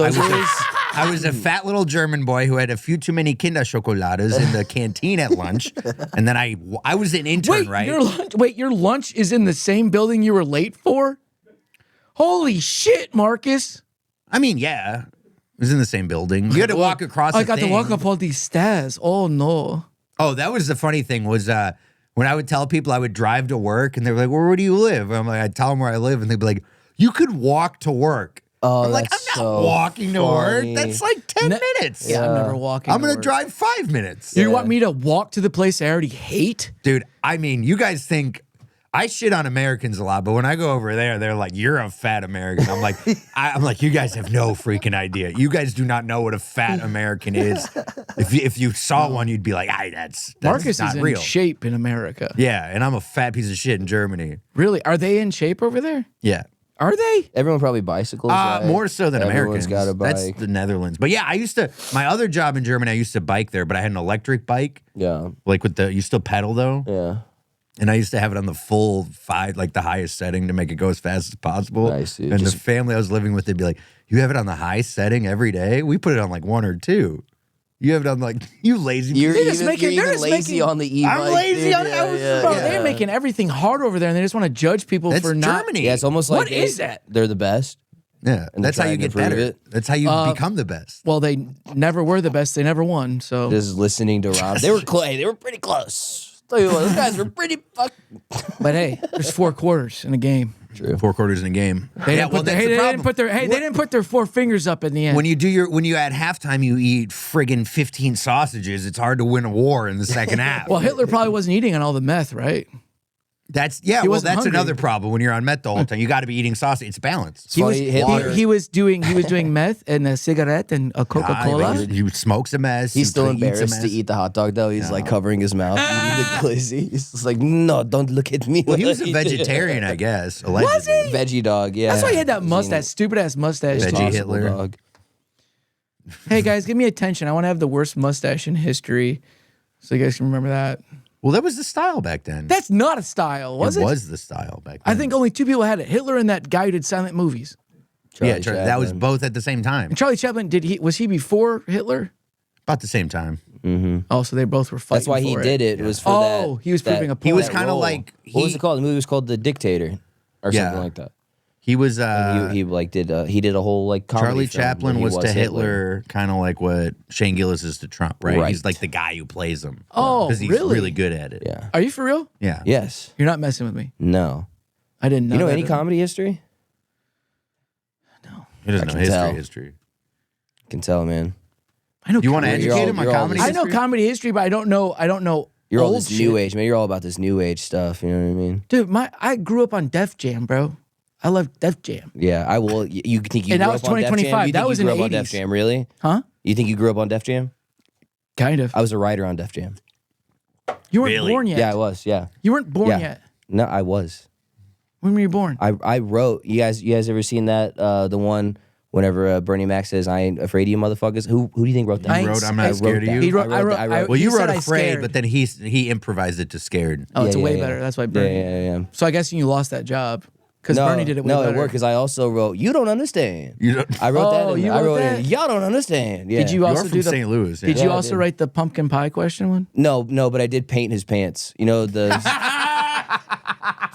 I was a fat little German boy who had a few too many Kinderschokoladas in the canteen at lunch, and then I was an intern, Wait, right? your lunch is in the same building you were late for? Holy shit, Marcus! I mean, yeah, it was in the same building. You had to walk across. I got to walk up all these stairs. Oh no! Oh, that was the funny thing was when I would tell people I would drive to work, and they were like, "Well, where do you live?" And I'm like, I'd tell them where I live, and they'd be like, "You could walk to work." Oh, I'm like, I'm that's not so walking to work. funny. That's like 10 minutes. Yeah, I'm never walking. I'm to gonna work. drive 5 minutes. You want me to walk to the place I already hate? Dude, I mean, you guys think I shit on Americans a lot, but when I go over there, they're like, "You're a fat American." I'm like, I'm like, you guys have no freaking idea. You guys do not know what a fat American is. If you saw one, you'd be like, that's Marcus not is in real." shape in America. Yeah, and I'm a fat piece of shit in Germany. Really? Are they in shape over there? Yeah. Are they? Everyone probably bicycles. Right? More so than Everyone's Americans. got a bike. That's the Netherlands. But yeah, my other job in Germany, I used to bike there, but I had an electric bike. Yeah. Like you still pedal though? Yeah. And I used to have it on the full 5, like the highest setting to make it go as fast as possible. Nice, dude. And the family I was living with, they'd be like, you have it on the high setting every day? We put it on like 1 or 2. You have it on like, you lazy. You're They're just even, making- you're they're even just lazy making- on the e-bike. I'm lazy dude. on yeah, it. yeah, Bro, yeah. they're making everything hard over there, and they just want to judge people That's for not. Germany. Yeah, it's almost like What is that? they're the best. Yeah, And that's how try you and get improve better. it. That's how you become the best. Well, they never were the best. They never won. So Just listening to Rob. They were they were pretty close. Tell you what, those guys were pretty fucking. But hey, there's 4 quarters in a game. True. 4 quarters in a game. They didn't put their, hey, they didn't put their 4 fingers up in the end. When you at halftime you eat friggin' 15 sausages, it's hard to win a war in the second half. Well, Hitler probably wasn't eating on all the meth, right? That's wasn't hungry. another problem when you're on meth the whole time. You got to be eating sausage. It's balance. He was- He was doing meth and a cigarette and a Coca-Cola. He smokes a mess. He's still eats a embarrassed mess. to eat the hot dog though. He's like covering his mouth. Eating the glizzy. He's just like, no, don't look at me. Well, he was a vegetarian, I guess. Allegedly. Was he? Veggie dog. Yeah. That's why he had that mustache, stupid ass mustache. Veggie Impossible Hitler. Dog. Hey guys, give me attention. I want to have the worst mustache in history, so you guys can remember that. Well, that was the style back then. That's not a style, was it? It was the style back then. I think only 2 people had it: Hitler and that guy who did silent movies. Charlie that was Chaplin. both at the same time. And Charlie Chaplin, was he before Hitler? About the same time. Oh, so they both were fighting. That's why he for did it. it. Was for that. Oh, he was proving a point. He was that kind of role. like What was it called? The movie was called The Dictator, or Yeah. something like that. He was He like did he did a whole like comedy Charlie film Chaplin where he was to Hitler kind of like what Shane Gillis is to Trump, right? Right. He's like the guy who plays him. Oh, because he's really? good at it. Yeah. Are you for real? Yeah. Yes. You're not messing with me. No. I didn't know. You know that. any comedy history? He doesn't know can tell. history. Can tell, man. I know. You want to comedy- You're educate all- him on you're all comedy this- I know history? comedy history, but I don't know. You're all old this shit. new age, man. You're all about this new age stuff. You know what I mean? Dude, I grew up on Def Jam, bro. I love Def Jam. Yeah, I will. You think you And that grew was up on Def Jam? 2025. You That think was you in grew the up on Def 80s. Jam? Really? Huh? You think you grew up on Def Jam? Kind of. I was a writer on Def Jam. You weren't Really? born yet. Yeah, I was. Yeah. You weren't born Yeah. yet. No, I was. When were you born? I wrote. You guys ever seen that? The one whenever Bernie Mac says, "I ain't afraid of you, motherfuckers." Who do you think wrote that? I He ain't wrote, I'm I not wrote scared of that. you. He wrote. I wrote. Well, you he said wrote I afraid, scared. but then he improvised it to scared. Oh, it's Yeah, way yeah, better. yeah. That's why Yeah, Bernie. yeah. So I guess you lost that job because No, Bernie did it way no, better. it worked because I also wrote. You don't understand. You don't, I wrote that. Oh, In, you I wrote wrote that? in. Y'all don't understand. Yeah. Did you you're also from do the? St. Louis. Did Yeah, you I also did. write the pumpkin pie question one? No, but I did paint his pants. You know the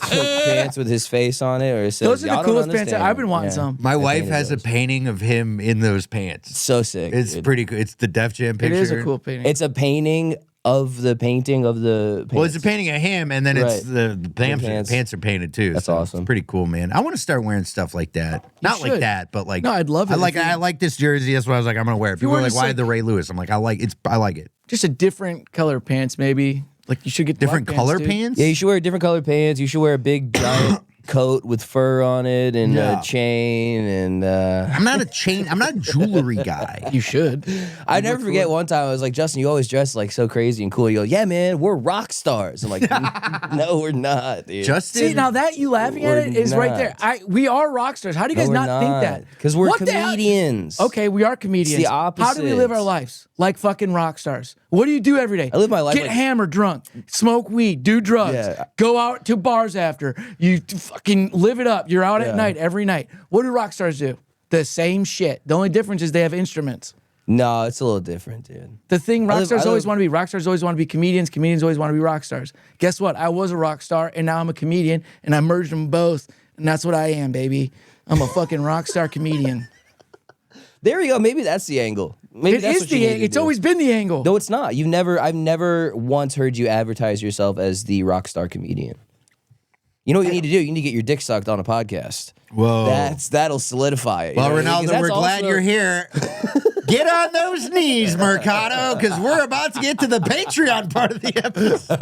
pants with his face on it, or it says, Those are "Y'all the don't coolest pants. understand." I've been wanting Yeah. some. My wife painted has a those. painting of him in those pants. So sick. It's dude. pretty cool. It's the Def Jam It picture. is a cool painting. It's a painting of the painting of the. Pants. Well, it's a painting of him, and then it's Right. the pants. pants. Are painted too. That's so awesome. It's pretty cool, man. I want to start wearing stuff like that. Not like should. that, but like No, I'd love it I like if you- I like this jersey. That's what I was like. I'm gonna wear it. People were are like, just "Why like- the Ray Lewis?" I'm like, I like it. Just a different color pants, maybe. Like you should get Different black color dude. pants. Yeah, you should wear different colored pants. You should wear a big giant coat with fur on it and Yeah. a chain and. I'm not a jewelry guy. You should. I never forget one time I was like, Justin, you always dress like so crazy and cool. You go, yeah, man, we're rock stars. I'm like, no, we're not, dude. Justin, See, now that you laughing at We're it is right not. there. We are rock stars. How do you guys No, we're not think that? Because we're What the hell- comedians. Okay, we are comedians. the How do we live our opposite. lives? Like fucking rock stars. What do you do every day? I live my life Get like- hammered, drunk, smoke weed, do drugs, Yeah. go out to bars after. You fucking live it up. You're out at Yeah. night every night. What do rock stars do? The same shit. The only difference is they have instruments. No, it's a little different, dude. The thing rock live- stars I always live- want to be. Rock stars always want to be comedians. Comedians always want to be rock stars. Guess what? I was a rock star and now I'm a comedian and I merged them both. And that's what I am, baby. I'm a fucking rock star comedian. There you go. Maybe that's the angle. Maybe It that's is what you the. need to It's do. always been the angle. No, it's not. I've never once heard you advertise yourself as the rock star comedian. You know what you need to do? You need to get your dick sucked on a podcast. Whoa. That'll solidify it. you Well, know what I mean? 'Cause Ronaldo, we're that's glad also- you're here. Get on those knees, Mercado, because we're about to get to the Patreon part of the episode.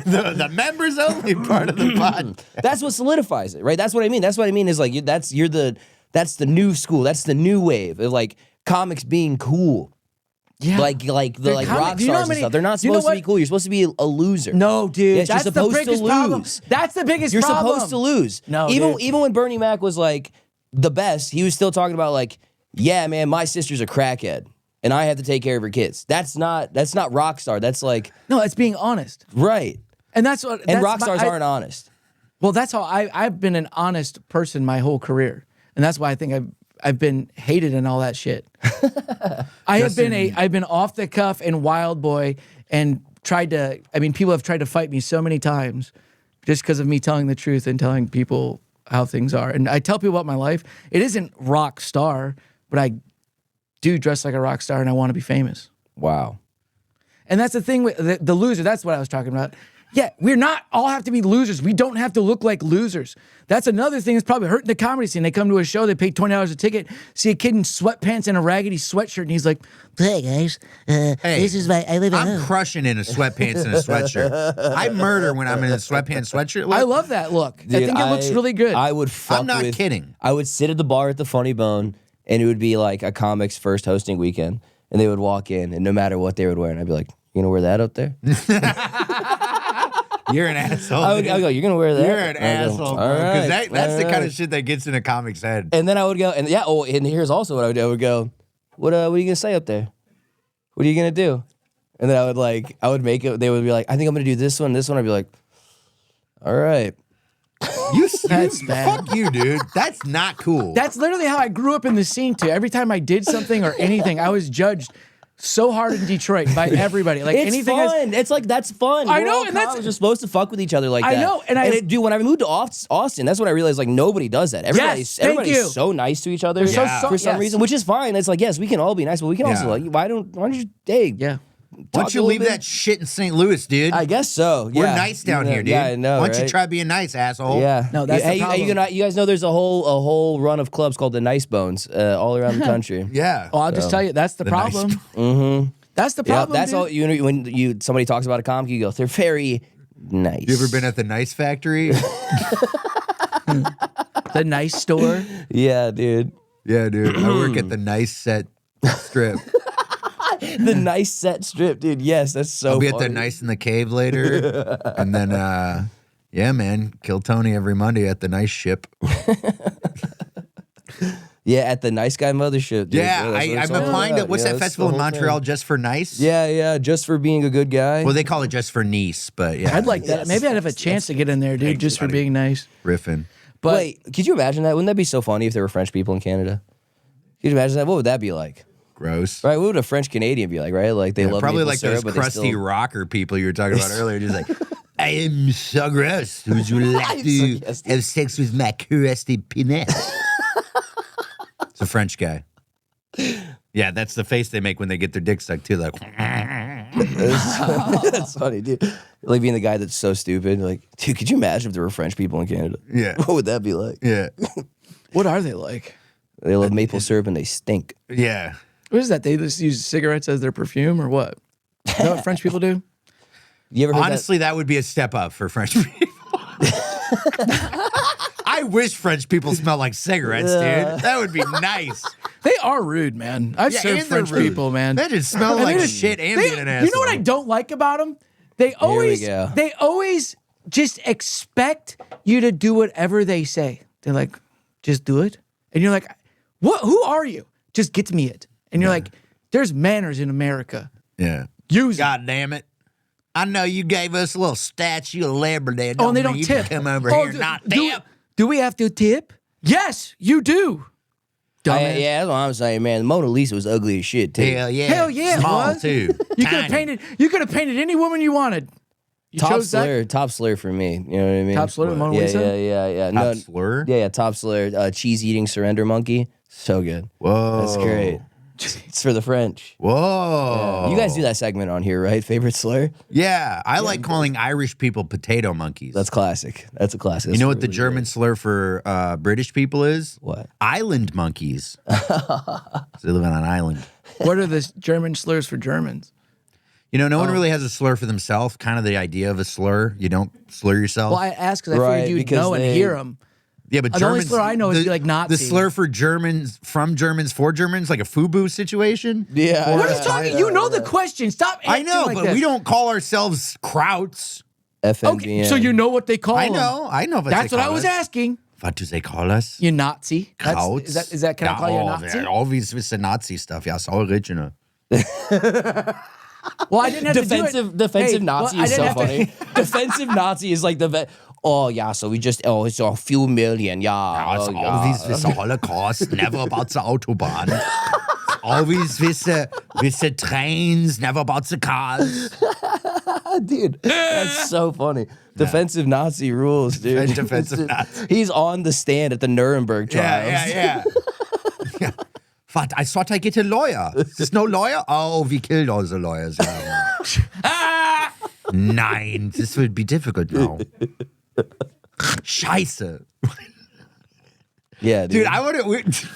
the members only part of the pod. That's what solidifies it, right? That's what I mean. That's what I mean is like that's the new school. That's the new wave of like comics being cool. Yeah. Like They're rock comic- do you know how stars and many- stuff. They're not you know supposed to be what? cool. You're supposed to be a loser. No, dude. Yes, you're that's the supposed to biggest problem. lose. That's the biggest You're problem. supposed to lose. No, even dude. even when Bernie Mac was like the best, he was still talking about like, yeah, man, my sister's a crackhead and I have to take care of her kids. That's not rock star. That's like No, it's being honest. right. And that's what. And rock stars aren't honest. Well, that's how I've been an honest person my whole career, and that's why I think I've been hated and all that shit. I've been off the cuff and wild boy and people have tried to fight me so many times just because of me telling the truth and telling people how things are. And I tell people about my life. It isn't rock star, but I do dress like a rock star and I want to be famous. Wow. And that's the thing with the loser. That's what I was talking about. Yeah, we're not all have to be losers. We don't have to look like losers. That's another thing that's probably hurting the comedy scene. They come to a show, they pay $20 a ticket, see a kid in sweatpants and a raggedy sweatshirt, and he's like, "Hey guys, this is I live at home." I'm crushing in a sweatpants and a sweatshirt. I murder when I'm in a sweatpants sweatshirt. Look. I love that look. Dude, I think it looks really good. I would fuck I'm not with, kidding. I would sit at the bar at the Funny Bone, and it would be like a comic's first hosting weekend, and they would walk in, and no matter what they would wear, and I'd be like, "You gonna wear that up there?" You're an asshole. I would go, "You're gonna wear that?" You're an asshole, bro. Because that's the kind of shit that gets in a comic's head. And then I would go, and and here's also what I would do. I would go, what are you gonna say up there? What are you gonna do? And then I would make it. They would be like, I think I'm gonna do this one. I'd be like, all right. That's bad. Fuck you, dude. That's not cool. That's literally how I grew up in the scene too. Every time I did something or anything, I was judged so hard in Detroit by everybody. Like It's anything fun. It's like that's fun. I We're know, all and that's- comics are supposed to fuck with each other like I that. know, and dude, when I moved to Austin, that's when I realized like nobody does that. Everybody's thank you. so nice to each other so for some yes. reason, which is fine. It's like yes, we can all be nice, but we can also like why don't you Yeah. Why talk don't you a little leave bit? that shit in St. Louis, dude? I guess so. We're Yeah. nice down here, dude. Yeah, I know. Why don't you right? try being nice, asshole? Yeah. No, that's the problem. You guys know there's a whole run of clubs called the Nice Bones all around the country. Yeah. Oh, I'll just tell you, that's the nice- problem. That's the Yeah, problem. that's dude. all. When somebody talks about a comic, you go, they're very nice. You ever been at the Nice Factory? The nice store. Yeah, dude. Yeah, dude. I work at the Nice Set Strip. The Nice Set Strip, dude. Yes, that's so. I'll be at funny. the Nice in the Cave later. And then, yeah, man, kill Tony every Monday at the Nice Ship. Yeah, at the Nice Guy Mothership. Dude. Yeah, that's what it's I'm all applying to, about. what's Yeah, that that's festival the in whole Montreal, thing. Just for Nice? Yeah, just for being a good guy. Well, they call it Just for Nice, but yeah. I'd like that. Yes, Maybe I'd have a chance to get in there, dude, Thanks, just for buddy. being nice. Riffing. But Wait, could you imagine that? Wouldn't that be so funny if there were French people in Canada? Could you imagine that? What would that be like? Gross. Right? What would a French Canadian be like? Right? Like they love Probably maple like syrup, those but they crusty still... rocker people you were talking about earlier. Just like, I am so gross. Would you like to crusty. have sex with my crusty penis? It's a French guy. Yeah, that's the face they make when they get their dick sucked too. Like, That's funny, dude. Like being the guy that's so stupid. Like, dude, could you imagine if there were French people in Canada? Yeah. What would that be like? yeah, what are they like? They love maple syrup and they stink. yeah. What is that? They just use cigarettes as their perfume or what? Is that what French people do? You ever heard Honestly, that would be a step up for French people. I wish French people smell like cigarettes, dude. That would be nice. They are rude, man. I've Yeah, served and they're French rude. people, man. Imagine smelling And like they just- shit and They- being an asshole. You know what I don't like about them? They go. always just expect you to do whatever they say. They're like, just do it. And you're like, what? Who are you? Just get me it. And you're like, there's manners in America. Yeah. Use it. God damn it. I know you gave us a little statue of liberty. Oh, and they mean don't you tip. can come over Oh, here and not tip. Do we have to tip? Yes, you do. Dumbass. yeah, that's what I'm saying, man. The Mona Lisa was ugly as shit, too. Hell yeah. Hell yeah, it Small, was. too. You could have painted any woman you wanted. You Top chose that? slur, top slur for me. You know what I mean? Top slur, Mona Yeah, Lisa? yeah. Top slur? Yeah, top slur. Cheese eating surrender monkey. So good. Whoa. That's great. It's for the French. Whoa. You guys do that segment on here, right? Favorite slur? Yeah. I like calling Irish people potato monkeys. That's classic. That's a classic. you know That's what the really German slur for British people is? What? Island monkeys. So they live on an island. What are the German slurs for Germans? You know, no one really has a slur for themselves. Kind of the idea of a slur. You don't slur yourself. Well, I asked because I Right, figured you'd because know and they- hear them. yeah, but the only Germans. slur I know is like Nazi. The slur for Germans, from Germans, for Germans, like a FUBU situation. Yeah. What are you talking? You know the question. Stop I acting know, like but this. we don't call ourselves Krauts. FNVN. Okay, so you know what they call I them. know. What That's they what I call was us. asking. What do they call us? You Nazi. Krauts. Is that? Can I call you a Nazi? All these Nazi stuff. Yeah, it's all original. Well, I didn't have to do it. Defensive Hey, Nazi well, I is so didn't have to- funny. Defensive Nazi is like oh yeah, so we just it's a few million, yeah. It's Oh, always yeah. with the Holocaust, never about the Autobahn. Always with the trains, never about the cars. Dude, that's so funny. Defensive Nazi rules, dude. Defensive Nazi. He's on the stand at the Nuremberg trials. Yeah. Yeah. But I thought I'd get a lawyer. There's no lawyer? Oh, we killed all the lawyers. Nein, this will be difficult now. Scheiße. Yeah, dude. Dude, I want to...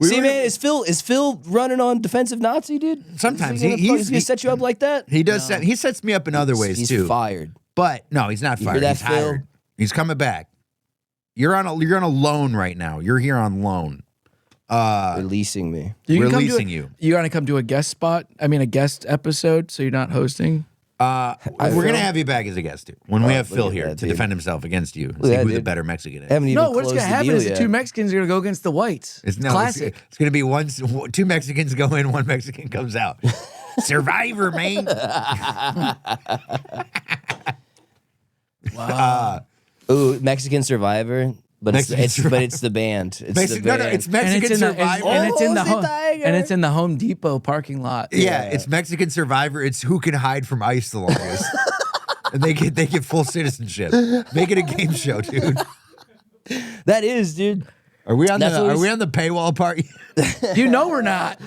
See, man, is Phil running on defensive Nazi, dude? Sometimes he's gonna set you up like that. He does. He sets me up in other ways He's too. fired. But no, he's not You fired. hear He's that, Phil? hired. He's coming back. You're on a loan right now. You're here on loan. Releasing me. You can come to Releasing you. You gonna come to a guest spot? I mean, a guest episode, so you're not hosting. We're gonna have you back as a guest too. When we have look Phil at here that, to dude. defend himself against you, see that, who the dude. better Mexican is. Haven't even No, what's closed gonna the happen deal is the yet. two Mexicans are gonna go against the whites. It's Classic. It's gonna be two Mexicans go in, one Mexican comes out. Survivor, man. Ooh, Mexican Survivor, but Mexican it's Survivor. the band. It's It's the band. Mexican Survivor. and it's in the Oh, the tiger. and it's in the Home Depot parking lot. Yeah, it's Mexican Survivor. It's who can hide from ICE the longest. And they get full citizenship. Make it a game show, dude. That is, dude. Are we on That's what we- the paywall part? You know we're not.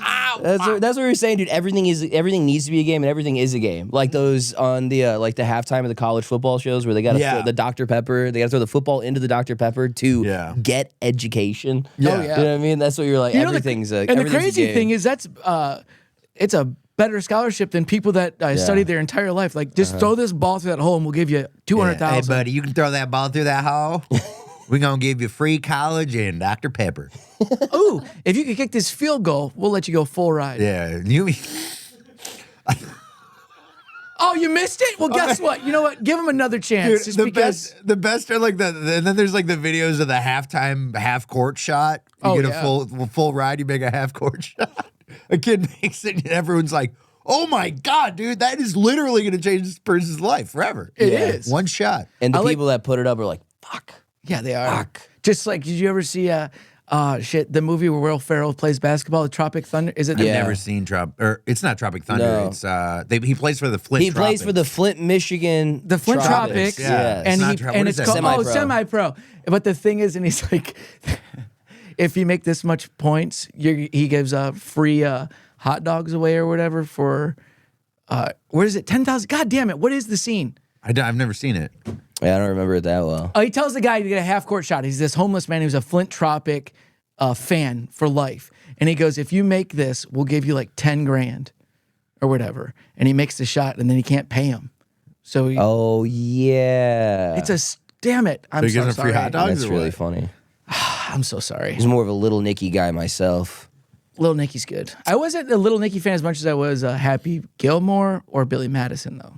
That's what we were saying, dude. Everything needs to be a game, and everything is a game. Like those on the like the halftime of the college football shows where they got to Yeah. throw the Dr. Pepper. They got to throw the football into the Dr. Pepper to get education. Yeah. Oh, yeah. You know what I mean? That's what you're like. You know, Everything's a and the everything's a crazy game. thing is that's it's a better scholarship than people that studied their entire life. Like, just throw this ball through that hole and we'll give you 200,000. Hey, buddy, you can throw that ball through that hole. We're going to give you free college and Dr. Pepper. Ooh, if you could kick this field goal, we'll let you go full ride. Yeah. Oh, you missed it? Well, guess what? You know what? Give him another chance. Just because. The best are like and then there's like the videos of the halftime half court shot. You get a full ride, you make a half court shot. A kid makes it, and everyone's like, "Oh my god, dude, that is literally going to change this person's life forever." It is. One shot. And the I like- people that put it up are like, fuck. Yeah, they are. Just like, did you ever see the movie where Will Ferrell plays basketball, the Tropic Thunder? Is it? I've Yeah. never seen it's not Tropic Thunder. No. It's he plays for the Flint. He plays for the Flint, Michigan. The Flint Tropics, yeah. and It's not what it's is called that? Semi-pro. semi-pro. But the thing is, and he's like, if you make this much points, he gives free hot dogs away or whatever for what is it? 10,000. God damn it! What is the scene? I've never seen it. Yeah, I don't remember it that well. He tells the guy to get a half court shot. He's this homeless man who's a Flint Tropic fan for life, and he goes, "If you make this, we'll give you like 10 grand or whatever." And he makes the shot, and then he can't pay him. So he, Oh yeah, it's damn it. I'm he so gives him free sorry. hot dogs? that's or really what? funny. I'm so sorry. He's more of a Little Nicky guy myself. Little Nicky's good. I wasn't a Little Nicky fan as much as I was Happy Gilmore or Billy Madison, though.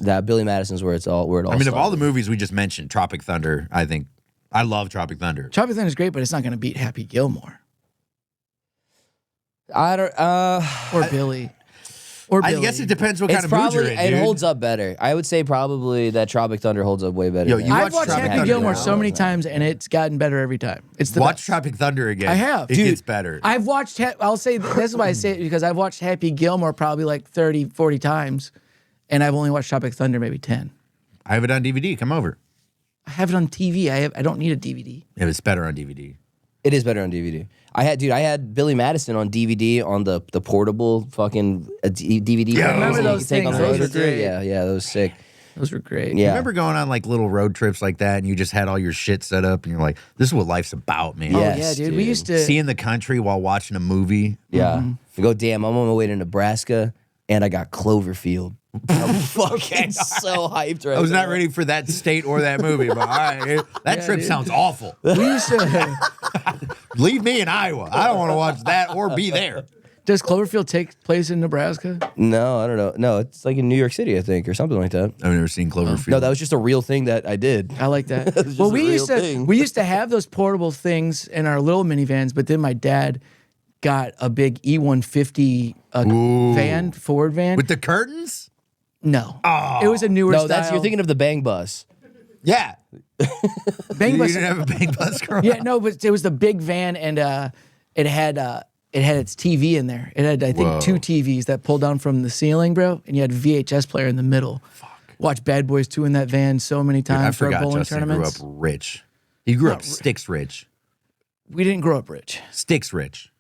That Billy Madison's where it all I mean, of all the started. movies we just mentioned, Tropic Thunder, I love Tropic Thunder. Tropic Thunder is great, but it's not going to beat Happy Gilmore I don't. or Billy. Or I Billy. guess it depends what kind It's of mood probably you're in, it dude. holds up better. I would say probably that Tropic Thunder holds up way better. Yo, than- you I've watch watched Tropic Happy Thunder Gilmore now. so many times, and it's gotten better every time. It's the Watch best. Tropic Thunder again. I have. It Dude, gets better. I've watched, I'll say, this is why I say it, because I've watched Happy Gilmore probably like 30, 40 times, and I've only watched Tropic Thunder maybe 10. I have it on DVD. Come over. I have it on TV. I don't need a DVD. It's better on DVD. It is better on DVD. I had Billy Madison on DVD on the portable fucking DVD. Yeah, players remember that you those could take things? on the road Those were with you. great. Yeah, that was sick. Those were great. Yeah. Remember going on like little road trips like that, and you just had all your shit set up, and you're like, "This is what life's about, man." Oh, Yes, yeah, dude. We dude. used to. Seeing the country while watching a movie. Yeah. We go, damn, I'm on my way to Nebraska, and I got Cloverfield. I'm fucking so hyped right now. I was not ready for that state or that movie, but all right, that trip dude. sounds awful. we used to. Leave me in Iowa. I don't want to watch that or be there. Does Cloverfield take place in Nebraska? No, I don't know. No, it's like in New York City, I think, or something like that. I've never seen Cloverfield. No, that was just a real thing that I did. I like that. just Well, a we real used to thing. we used to have those portable things in our little minivans, but then my dad got a big E150 van, Ford van. With the curtains? No. Oh. It was a newer No, style. you're thinking of the Bang Bus. Yeah. Bang You Bus. didn't have a bang bus growing Yeah, up? no, but it was the big van, and it had its TV in there. It had, I think, Whoa. 2 TVs that pulled down from the ceiling, bro, and you had a VHS player in the middle. Fuck. Watched Bad Boys 2 in that van so many times I for our forgot bowling Justin tournaments. grew up rich. He grew up sticks rich. We didn't grow up rich. Sticks rich.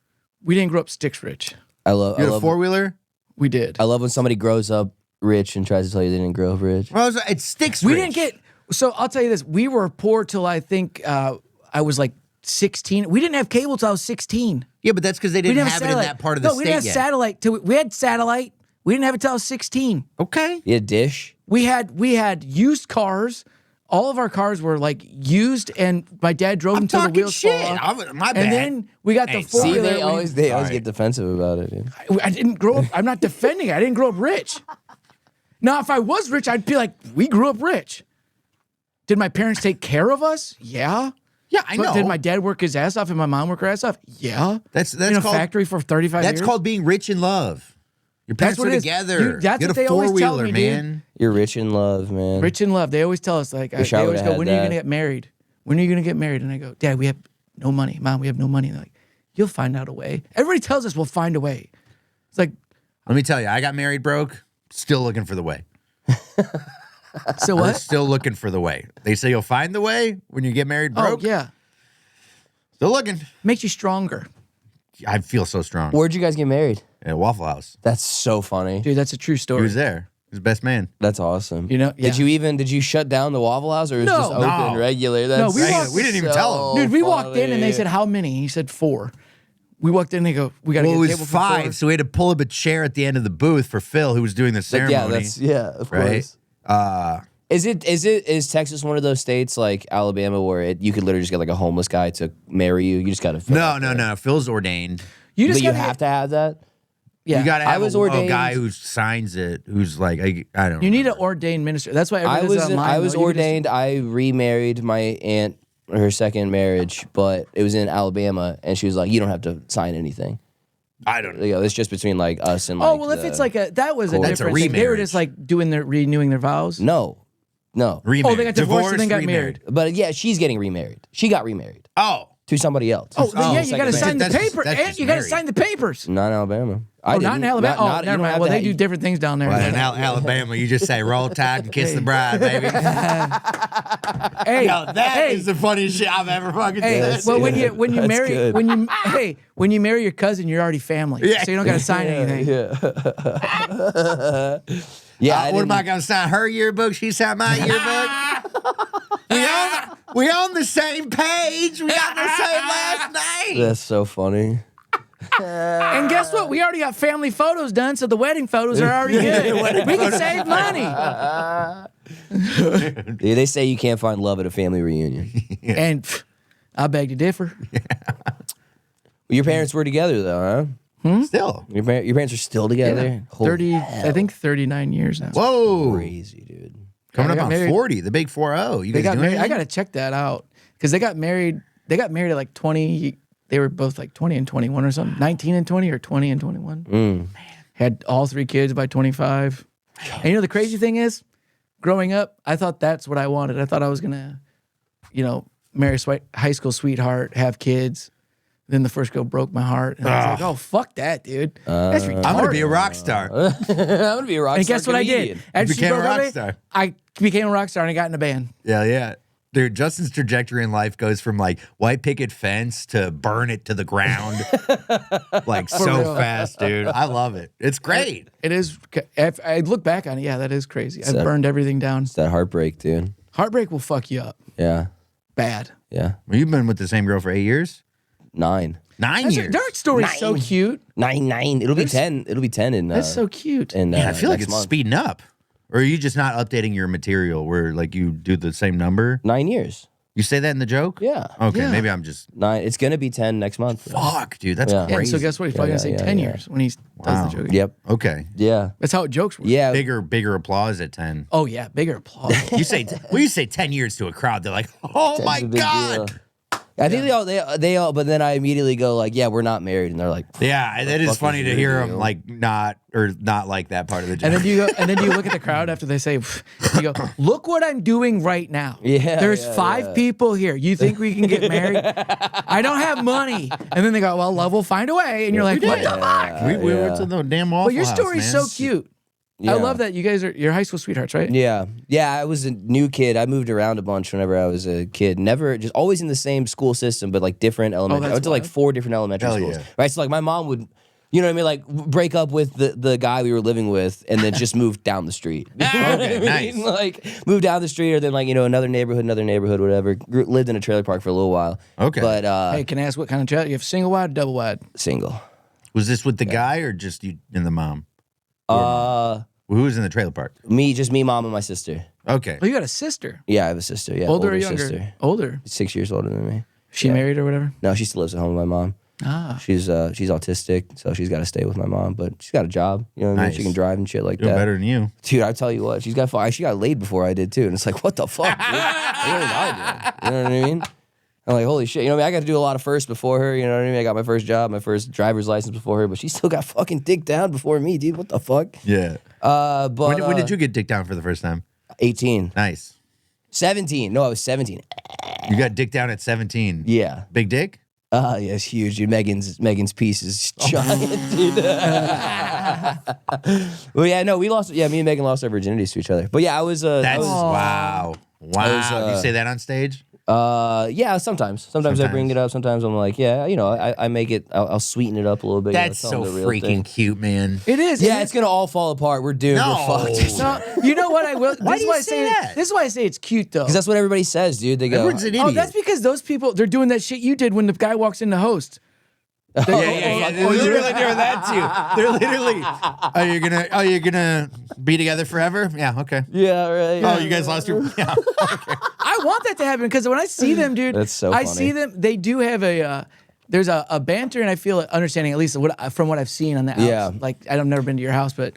We didn't grow up sticks rich. You had a four-wheeler? We did. I love when somebody grows up rich and tries to tell you they didn't grow up rich. Well, it's sticks We rich. didn't get. So I'll tell you this: we were poor till I think I was like 16. We didn't have cable till I was 16. Yeah, but that's because they We didn't didn't have have it in satellite. that part of the no, state we didn't have yet. satellite. We had satellite. We didn't have it till I was 16. Okay. You had Dish. We had used cars. All of our cars were like used, and my dad drove them till the talking wheels shit. fall off. My bad. And then we got the Hey, four See, wheeler. they always get defensive about it. Dude. I didn't grow up. I'm not defending it. I didn't grow up rich. Now, if I was rich, I'd be like, we grew up rich. Did my parents take care of us? Yeah. Yeah, I But know. did my dad work his ass off and my mom work her ass off? Yeah. That's in a called, factory for 35 years. That's called being rich in love. Your parents what are it is. together. That's Get what a they always tell four-wheeler, me, dude. man. You're rich in love, man. Rich in love. They always tell us, like, Wish they I always would've go, when had are you going that. to get married? When are you going to get married? And I go, Dad, we have no money. Mom, we have no money. And they're like, you'll find out a way. Everybody tells us we'll find a way. It's like, Let me tell you, I got married broke. Still looking for the way. so We're what? still looking for the way. They say you'll find the way when you get married Oh, broke. yeah. Still looking. Makes you stronger. I feel so strong. Where'd you guys get married? At Waffle House. That's so funny. Dude, that's a true He story. was there. He was best man. That's awesome. You know, yeah. Did you shut down the Waffle House or was it No. just open No. regular? That's we walked- we didn't even tell him. Dude, we walked in and funny. they said, how many? He said 4. We walked in and they go, we got to Well, get it a was table for 4. 5, so we had to pull up a chair at the end of the booth for Phil, who was doing the ceremony. Of right. course. Is Texas one of those states like Alabama where you could literally just get like a homeless guy to marry you? You just gotta fill out No. Phil's ordained. You just But you gotta have to have that? Yeah. You got to have was a ordained- guy who signs it, who's like, I don't know. You need an ordained minister. That's why I everyone does it online. I was though. You can just- ordained. I remarried my aunt her second marriage, but it was in Alabama and she was like, you don't have to sign anything. I don't know. You know, it's just between like us and Oh, like well, if it's like that was a Cool. That's a different thing. They were remarriage. just like doing their renewing their vows. No. Remarried. Oh, they got divorced and then got remarried. married. But yeah, she's getting remarried. She got remarried Oh. to somebody else. Oh, then, yeah, you got to second sign the That's just- paper. that's And just you got to married. sign the papers. Not in Alabama. Oh, not in Alabama. you Never don't mind. have Well, to they have- do different things down there. Well, in Alabama, you just say roll tide and kiss the bride, baby. Hey, Yo, that hey, is the funniest shit I've ever fucking Hey, said. well, when you That's marry good. when you marry your cousin, you're already family, Yeah. so you don't got to sign anything. Yeah. What am I gonna sign? Her yearbook? She signed my yearbook. we on the same page. We got the same last name. That's so funny. And guess what? We already got family photos done, so the wedding photos are already good. We can save money. Yeah, they say you can't find love at a family reunion. And I beg to differ. Your parents were together though, Still. huh? Your parents are still together. Holy 30, I think 39 years now. Whoa. crazy, dude. Coming They up got on married. 40, the big 4-0. You They guys got doing married. I anything? got to check that out because they got married. They got married at like 20. They were both like 20 and 21 or something. 19 and 20 or 20 and 21. Had all 3 kids by 25. And you know the crazy thing is, growing up, I thought that's what I wanted. I thought I was gonna, marry a high school sweetheart, have kids. Then the first girl broke my heart, and I was like, "Oh fuck that, dude! That's retarded." I'm going to be a rock star. I'm gonna be a rock And star guess what I comedian. did? After she became a broke up rock with me, star. I became a rock star and I got in a band. Yeah. Dude, Justin's trajectory in life goes from like white picket fence to burn it to the ground. Like so real. fast, dude. I love it. It's great. It is. If I look back on it, yeah, that is crazy. I that- burned everything down. It's that heartbreak, dude. Heartbreak will fuck you up Yeah. bad. Yeah. Well, you've been with the same girl for 8 years? 9. 9 years. Their story's so 9. cute. 9. It'll be 10. It'll be 10 in That's so cute. in Man, I feel like next it's month. speeding up. Or are you just not updating your material where like you do the same number? 9 years. You say that in the joke? Yeah. Okay, Yeah. maybe I'm just 9. It's gonna be 10 next month. fuck, dude. That's Yeah. Yeah, crazy. so guess what? He's probably Yeah, gonna say yeah, 10 yeah. years when he does Wow. the joke. Yep. Okay. Yeah. That's how jokes work. Yeah. Bigger applause at 10. Oh yeah, bigger applause. You say 10 years to a crowd, they're like, "Oh 10's my a big god." deal. I think they all, but then I immediately go like, yeah, we're not married, and they're like, Yeah, that is funny to hear them like not like that part of the job. And then you look at the crowd after they say, you go, look what I'm doing right now. Yeah, There's 5 people here. You think we can get married? I don't have money. And then they go, well, love will find a way. And you're like, what the fuck? we went to the damn Waffle But your House, story's man. so cute. Yeah. I love that you guys you're high school sweethearts, right? Yeah. I was a new kid. I moved around a bunch whenever I was a kid. Never, just always in the same school system, but like different elementary. I went to like 4 different elementary schools. yeah. Right. So like my mom would, you know what I mean? Like break up with the guy we were living with and then just move down the street. You know what I mean? Nice. Like move down the street or then like, another neighborhood, whatever. Lived in a trailer park for a little while. Okay. But Hey, can I ask what kind of chat? You have single wide, double wide? single. Was this with the guy or just you and the mom? Who was in the trailer park? Just me, mom, and my sister. Okay. Oh, you got a sister. Yeah, I have a sister. Yeah, Older or older younger? sister. Older. 6 years older than me. She married or whatever? No, she still lives at home with my mom. Ah. She's autistic, so she's got to stay with my mom. But she's got a job. You know what I mean? Nice. She can drive and shit like Doing that. better than you. Dude, I tell you what, she got laid before I did too, and it's like, what the fuck? Dude? What was I doing? You know what I mean? I'm like, holy shit. You know what I mean? I got to do a lot of firsts before her. You know what I mean? I got my first job, my first driver's license before her, but she still got fucking dick down before me, dude. What the fuck? Yeah. But When did you get dick down for the first time? 18, Nice. 17. No, I was 17. You got dick down at 17. Yeah. Big dick? Yeah, it's huge, dude. Megan's piece is giant, dude. Well, yeah, no, me and Megan lost our virginities to each other. But yeah, I was. That's wow. Wow. You say that on stage? Yeah, sometimes I bring it up. Sometimes I'm like, yeah, I make it. I'll sweeten it up a little bit. That's tell them so the real freaking thing. cute, man. It is. Yeah, it's gonna all fall apart. We're doomed. No. We're fucked. No, you know what I will. Why this do is why you I say that? This is why I say it's cute though. Because that's what everybody says, dude. They go, Edward's an idiot. Oh, that's because those people they're doing that shit you did when the guy walks in to host. Yeah. They're literally doing that too. They're literally. Are you gonna be together forever? Yeah. Okay. yeah, right. Oh, you guys lost your. Yeah. I want that to happen because when I see them, dude, That's so I funny. see them. They do have there's a banter, and I feel understanding at least from what I've seen on the house. Yeah. Like I've never been to your house, but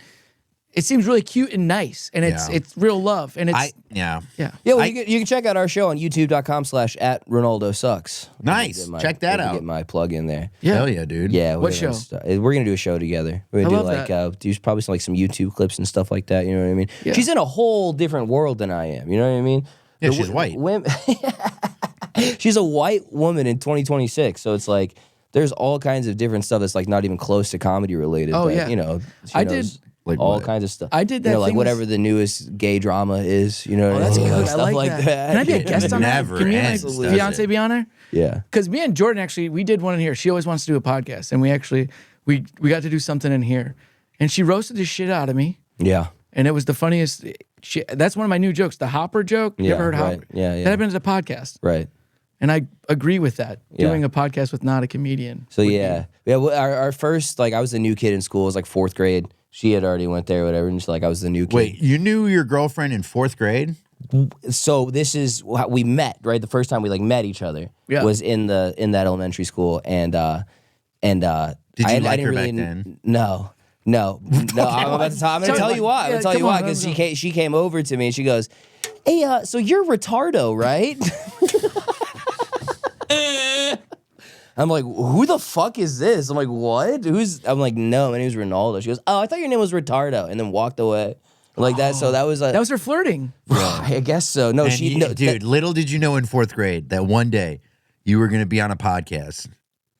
it seems really cute and nice, and it's real love, and it's Yeah. yeah. Yeah, well, you can check out our show on youtube.com/@RonaldoSucks. Nice. Check that out. Get my plug in there. Yeah. Hell yeah, dude. Yeah. What we're gonna show? we're gonna do a show together. We're gonna I do love like that. do probably some YouTube clips and stuff like that. You know what I mean? Yeah. She's in a whole different world than I am. You know what I mean? Yeah, she's white. She's a white woman in 2026. So it's like there's all kinds of different stuff that's like not even close to comedy related. Oh, but, yeah. she I knows did- Like all what? kinds of stuff. I did that like thing whatever with- the newest gay drama is. You know, Oh, what that's I mean? good. I Stuff like that. Can I be a guest on that? never Can me and ends, my does fiance it? be on there? Yeah. Because me and Jordan actually, we did one in here. She always wants to do a podcast, and we got to do something in here, and she roasted the shit out of me, Yeah. and it was the funniest. That's one of my new jokes, the Hopper joke. You Yeah, ever heard right. Hopper? Yeah, yeah. That happened as a podcast, Right. and I agree with that. Yeah. Doing a podcast with not a comedian. So yeah. Well, our first, like, I was the new kid in school. It was like 4th grade. She had already went there, whatever, and she's like, I was the new kid. Wait, you knew your girlfriend in 4th grade? So this is how we met, right? The first time we like met each other was in that elementary school, and Did you like her back then? No. I'm about to I'm gonna tell you why. I'm gonna tell you why because she came over to me and she goes, "Hey, so you're retardo, right?" I'm like, who the fuck is this? I'm like, what? I'm like, no, my name is Ronaldo. She goes, oh, I thought your name was Retardo, and then walked away. Like that. So that was That was her flirting. I guess so. No, And dude, little did you know in 4th grade that one day you were going to be on a podcast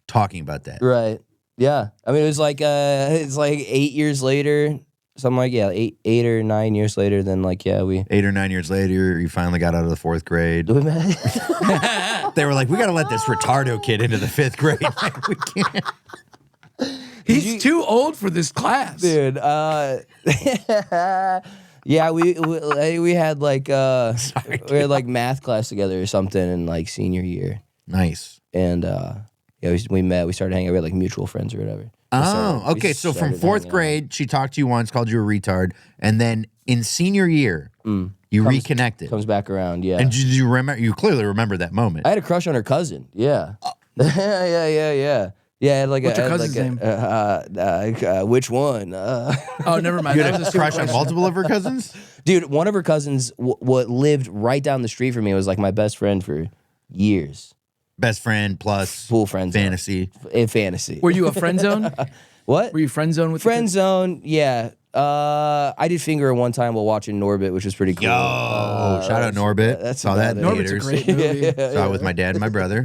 talking about that. right. Yeah. I mean, it was like it's like 8 years later, something like 8 or 9 years later. Then we 8 or 9 years later, you finally got out of the 4th grade. They were like, we got to let this retardo kid into the 5th grade. We can't. He's too old for this class. dude. Yeah, we had like we had like math class together or something in like senior year, Nice. and we met. We started hanging out. We had like mutual friends or whatever. Oh, okay. So from started 4th hanging out. grade, she talked to you once, called you a retard, and then in senior year, you reconnected. Comes back around. Yeah. And did you remember? You clearly remember that moment. I had a crush on her cousin. Yeah. yeah. Yeah, I had like What's a, your I had cousin's name? Which one? Oh, never mind. You That had was a a stupid crush on question. multiple of her cousins? Dude, one of her cousins what lived right down the street from me. Was like my best friend for years. Best friend plus Full friend zone. fantasy. In fantasy. Were you a friend zone? What? Were you friend zone with Friend zone? Yeah. I did finger her one time while watching Norbit, which was pretty cool. Yo, shout out Norbit. that's Saw that in about it. Norbit's a theaters. great movie. Saw it with my dad and my brother.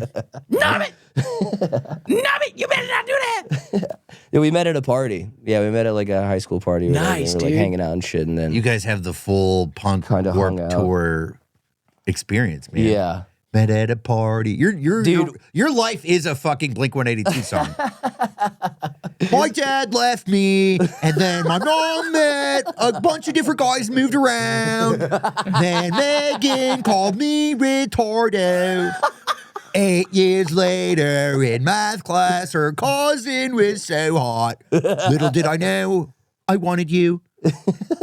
Norbit! Norbit, you better not do that! Yeah, we met at a party. Yeah, we met at like a high school party. Nice, we were, like dude. hanging out and shit, and then You guys have the full punk Kinda hung Warped out. Tour experience, man. yeah. Met at a party. Dude. Your life is a fucking Blink-182 song. My dad left me, and then my mom met a bunch of different guys, moved around. Then Megan called me retarded. 8 years later in math class, her cousin was so hot. Little did I know, I wanted you.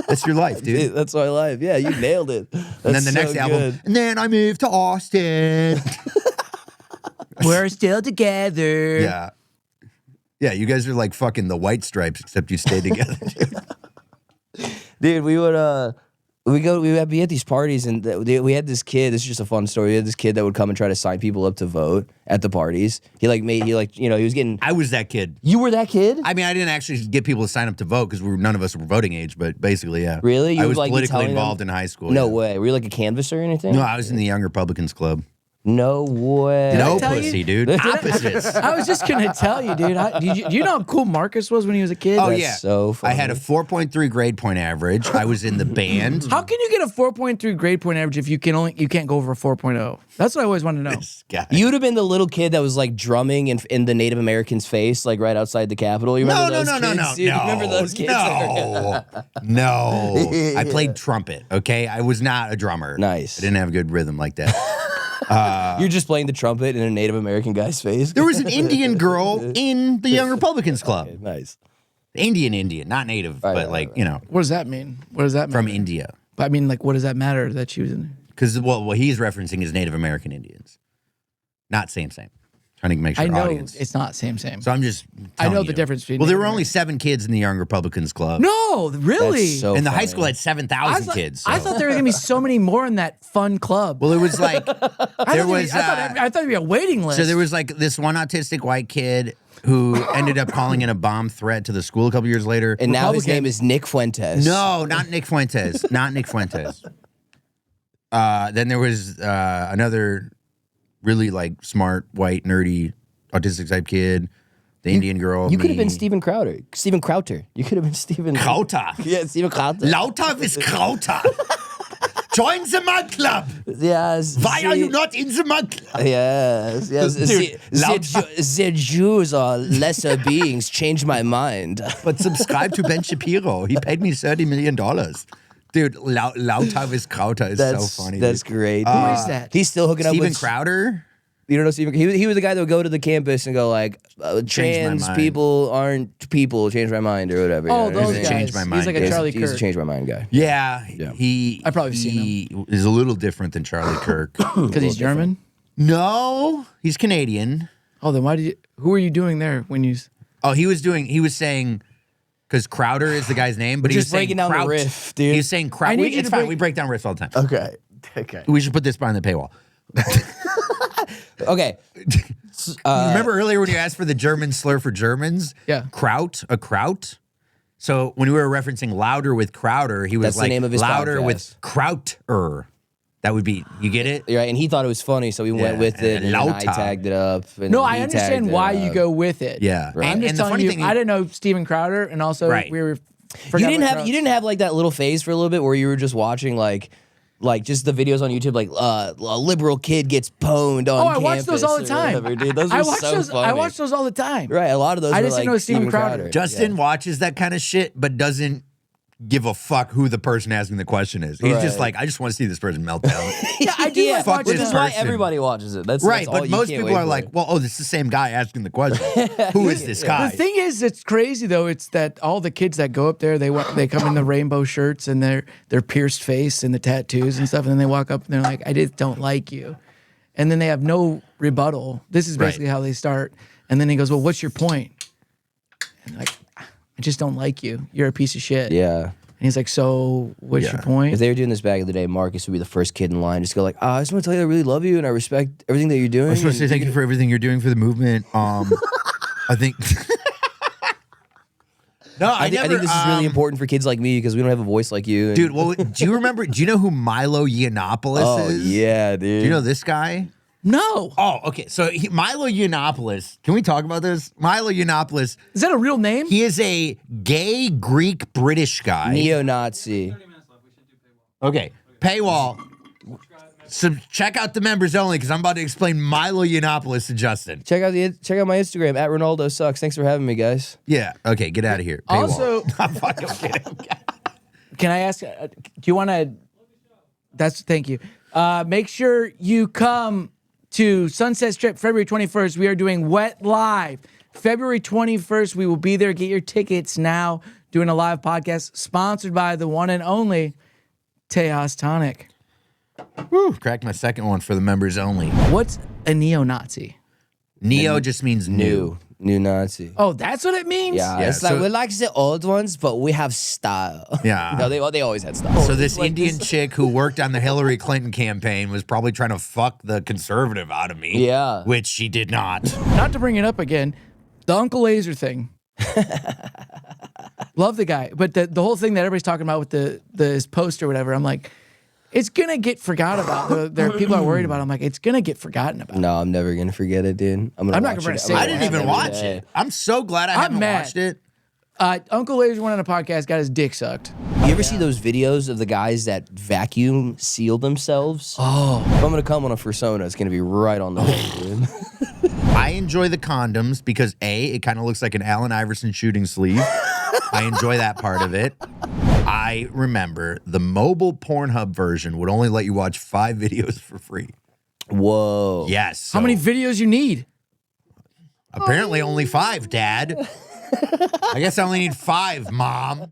That's your life, dude. That's my life. Yeah, you nailed it. And then the next album, and then I moved to Austin. We're still together. Yeah. Yeah, you guys are like fucking the White Stripes, except you stay together. Dude, we would we'd be at these parties, and we had this kid. This is just a fun story. We had this kid that would come and try to sign people up to vote at the parties. He was getting. I was that kid. You were that kid? I mean, I didn't actually get people to sign up to vote because none of us were voting age, but basically, yeah. Really? You I would, was like, be politically telling them- involved in high school. No yeah. way. Were you like a canvasser or anything? No, I was in the Young Republicans Club. No way. No tell you? pussy, dude. Opposites. I was just gonna tell you, dude. Do you know how cool Marcus was when he was a kid? Oh, That's yeah. so funny. I had a 4.3 grade point average. I was in the band. How can you get a 4.3 grade point average if you can't go over a 4.0? That's what I always wanted to know. This guy. You'd have been the little kid that was like drumming in the Native American's face, like right outside the Capitol. You remember those kids? No. Dude, you remember those kids? No. I played trumpet, okay? I was not a drummer. Nice. I didn't have a good rhythm like that. You're just playing the trumpet in a Native American guy's face. There was an Indian girl in the Young Republicans Club. Nice. Indian, not native, Right, but right, like, you know, What does that mean? What does that mean? from India. But I mean, like, what does that matter that she was in? Because what he's referencing is Native American Indians. Not same. Trying to make sure I know audience. it's not same. So I'm just I know telling the you. difference between Well, there Native were only 7 kids in the Young Republicans Club. No, really. That's so And the high funny. school had 7,000 kids. So. I thought there were gonna be so many more in that fun club. Well, it was like, I thought there'd be a waiting list. so there was like this one autistic white kid who ended up calling in a bomb threat to the school a couple years later. And now his Republican. name is Nick Fuentes. No, not Nick Fuentes. Not Nick Fuentes. Then there was another really like smart, white, nerdy, autistic type kid. The Indian girl. You could have me. been Steven Krauter. Steven Krauter. You could have been Steven. Krauter. Yeah, Steven Krauter. Lauter is Krauter. Join the mud club. Yes. Why are you not in the mud club? Yes. Dude, The Jews are lesser beings. Change my mind. But subscribe to Ben Shapiro. He paid me $30 million. Dude, Lauter is Krauter is so funny. That's dude. great. Who is that? He's still hooking up Steven with Krauter? You don't know Steven? He was the guy that would go to the campus and go like, Changed my trans mind. people aren't people. Change my mind or whatever. Oh, you know what I'm those saying? guys. Changed my mind. He's like a Charlie He's a Kirk. change my mind guy. Yeah, Yeah. I've probably seen He is a little different than Charlie Kirk. Because he's German. No, he's Canadian. Oh, then why did you? Who are you doing there when you? Oh, he was saying, because Krauter is the guy's name, but he was just saying breaking down the Kraut. riff, dude. He was saying Kraut. I need you It's to fine. break- We break down riffs all the time. Okay. Okay. We should put this behind the paywall. Okay. Remember earlier when you asked for the German slur for Germans? Yeah. Kraut, a kraut. So when we were referencing louder with Krauter, he was That's the like name of his louder podcast. with Krauter. That would be, you get it? Right, and he thought it was funny, so we went Yeah, with it, and and then I Lauter. tagged it up. And No, then I he understand tagged why it you up. go with it. Yeah. Right. I'm just And the telling funny you, thing I didn't know Steven Krauter, and also Right. we were. You didn't have like that little phase for a little bit where you were just watching like just the videos on YouTube, like a liberal kid gets pwned on. Oh, I watch those all the campus or time. whatever, dude. Those I were watch so those. funny. I watch those all the time. Right, a lot of those. I were just didn't like know Steven Crowder. Justin watches that kind of shit, but doesn't give a fuck who the person asking the question is. He's just Right. like, I just want to see this person melt down. Yeah, I do. like fuck watching Which this is them. why person. everybody watches it. That's Right, that's all but you most can't people wait are for. like, well, this is the same guy asking the question. Who is this guy? The thing is, it's crazy though. It's that all the kids that go up there, they come in the rainbow shirts and their pierced face and the tattoos and stuff, and then they walk up and they're like, "I just don't like you," and then they have no rebuttal. This is basically how they start. And then he goes, "Well, what's your point?" And like, "I just don't like you. You're a piece of shit." yeah. he's like, so what's your point? If they were doing this back in the day, Marcus would be the first kid in line. Just go like, I just want to tell you I really love you and I respect everything that you're doing. I just want to say thank you for everything you're doing for the movement. I think. No, I think this is really important for kids like me because we don't have a voice like you. Dude, well, do you remember? Do you know who Milo Yiannopoulos is? Yeah, dude. Do you know this guy? No. Oh, okay. So Milo Yiannopoulos. Can we talk about this? Milo Yiannopoulos. Is that a real name? He is a gay Greek British guy. Neo-Nazi. Okay, paywall. So check out the members only because I'm about to explain Milo Yiannopoulos to Justin. Check out my Instagram at Ronaldo Sucks. Thanks for having me, guys. Yeah. Okay, get out of here. Paywall. Also, I'm fucking kidding. can I ask? Do you want to? Thank you. Make sure you come to Sunset Strip February 21st. We are doing Wet Live. February 21st, we will be there. Get your tickets now. Doing a live podcast sponsored by the one and only TEJAS Tonic. Woo, cracked my second one for the members only. What's a neo-Nazi? Neo just means new. New Nazi. Oh, that's what it means? Yeah, Yeah, it's like so- we're like the old ones, but we have style. Yeah. No, they always had style. So this Indian chick who worked on the Hillary Clinton campaign was probably trying to fuck the conservative out of me. Yeah. Which she did not. Not to bring it up again, the Uncle Laser thing. Love the guy. But the whole thing that everybody's talking about with his post or whatever, I'm like, it's going to get forgot about. There are people are worried about it. I'm like, it's going to get forgotten about. No, I'm never gonna forget it, dude. I'm not watch gonna it. say I it. didn't even watch it. I'm so glad I haven't mad. watched it. Uncle Laser went on a podcast, got his dick sucked. You ever see those videos of the guys that vacuum seal themselves? Oh. If I'm gonna come on a fursona, it's gonna be right on the hook, dude. I enjoy the condoms because A, it kind of looks like an Allen Iverson shooting sleeve. I enjoy that part of it. I remember the mobile Pornhub version would only let you watch 5 videos for free. Whoa. Yes. How many videos you need? Apparently only 5, Dad. I guess I only need 5, Mom.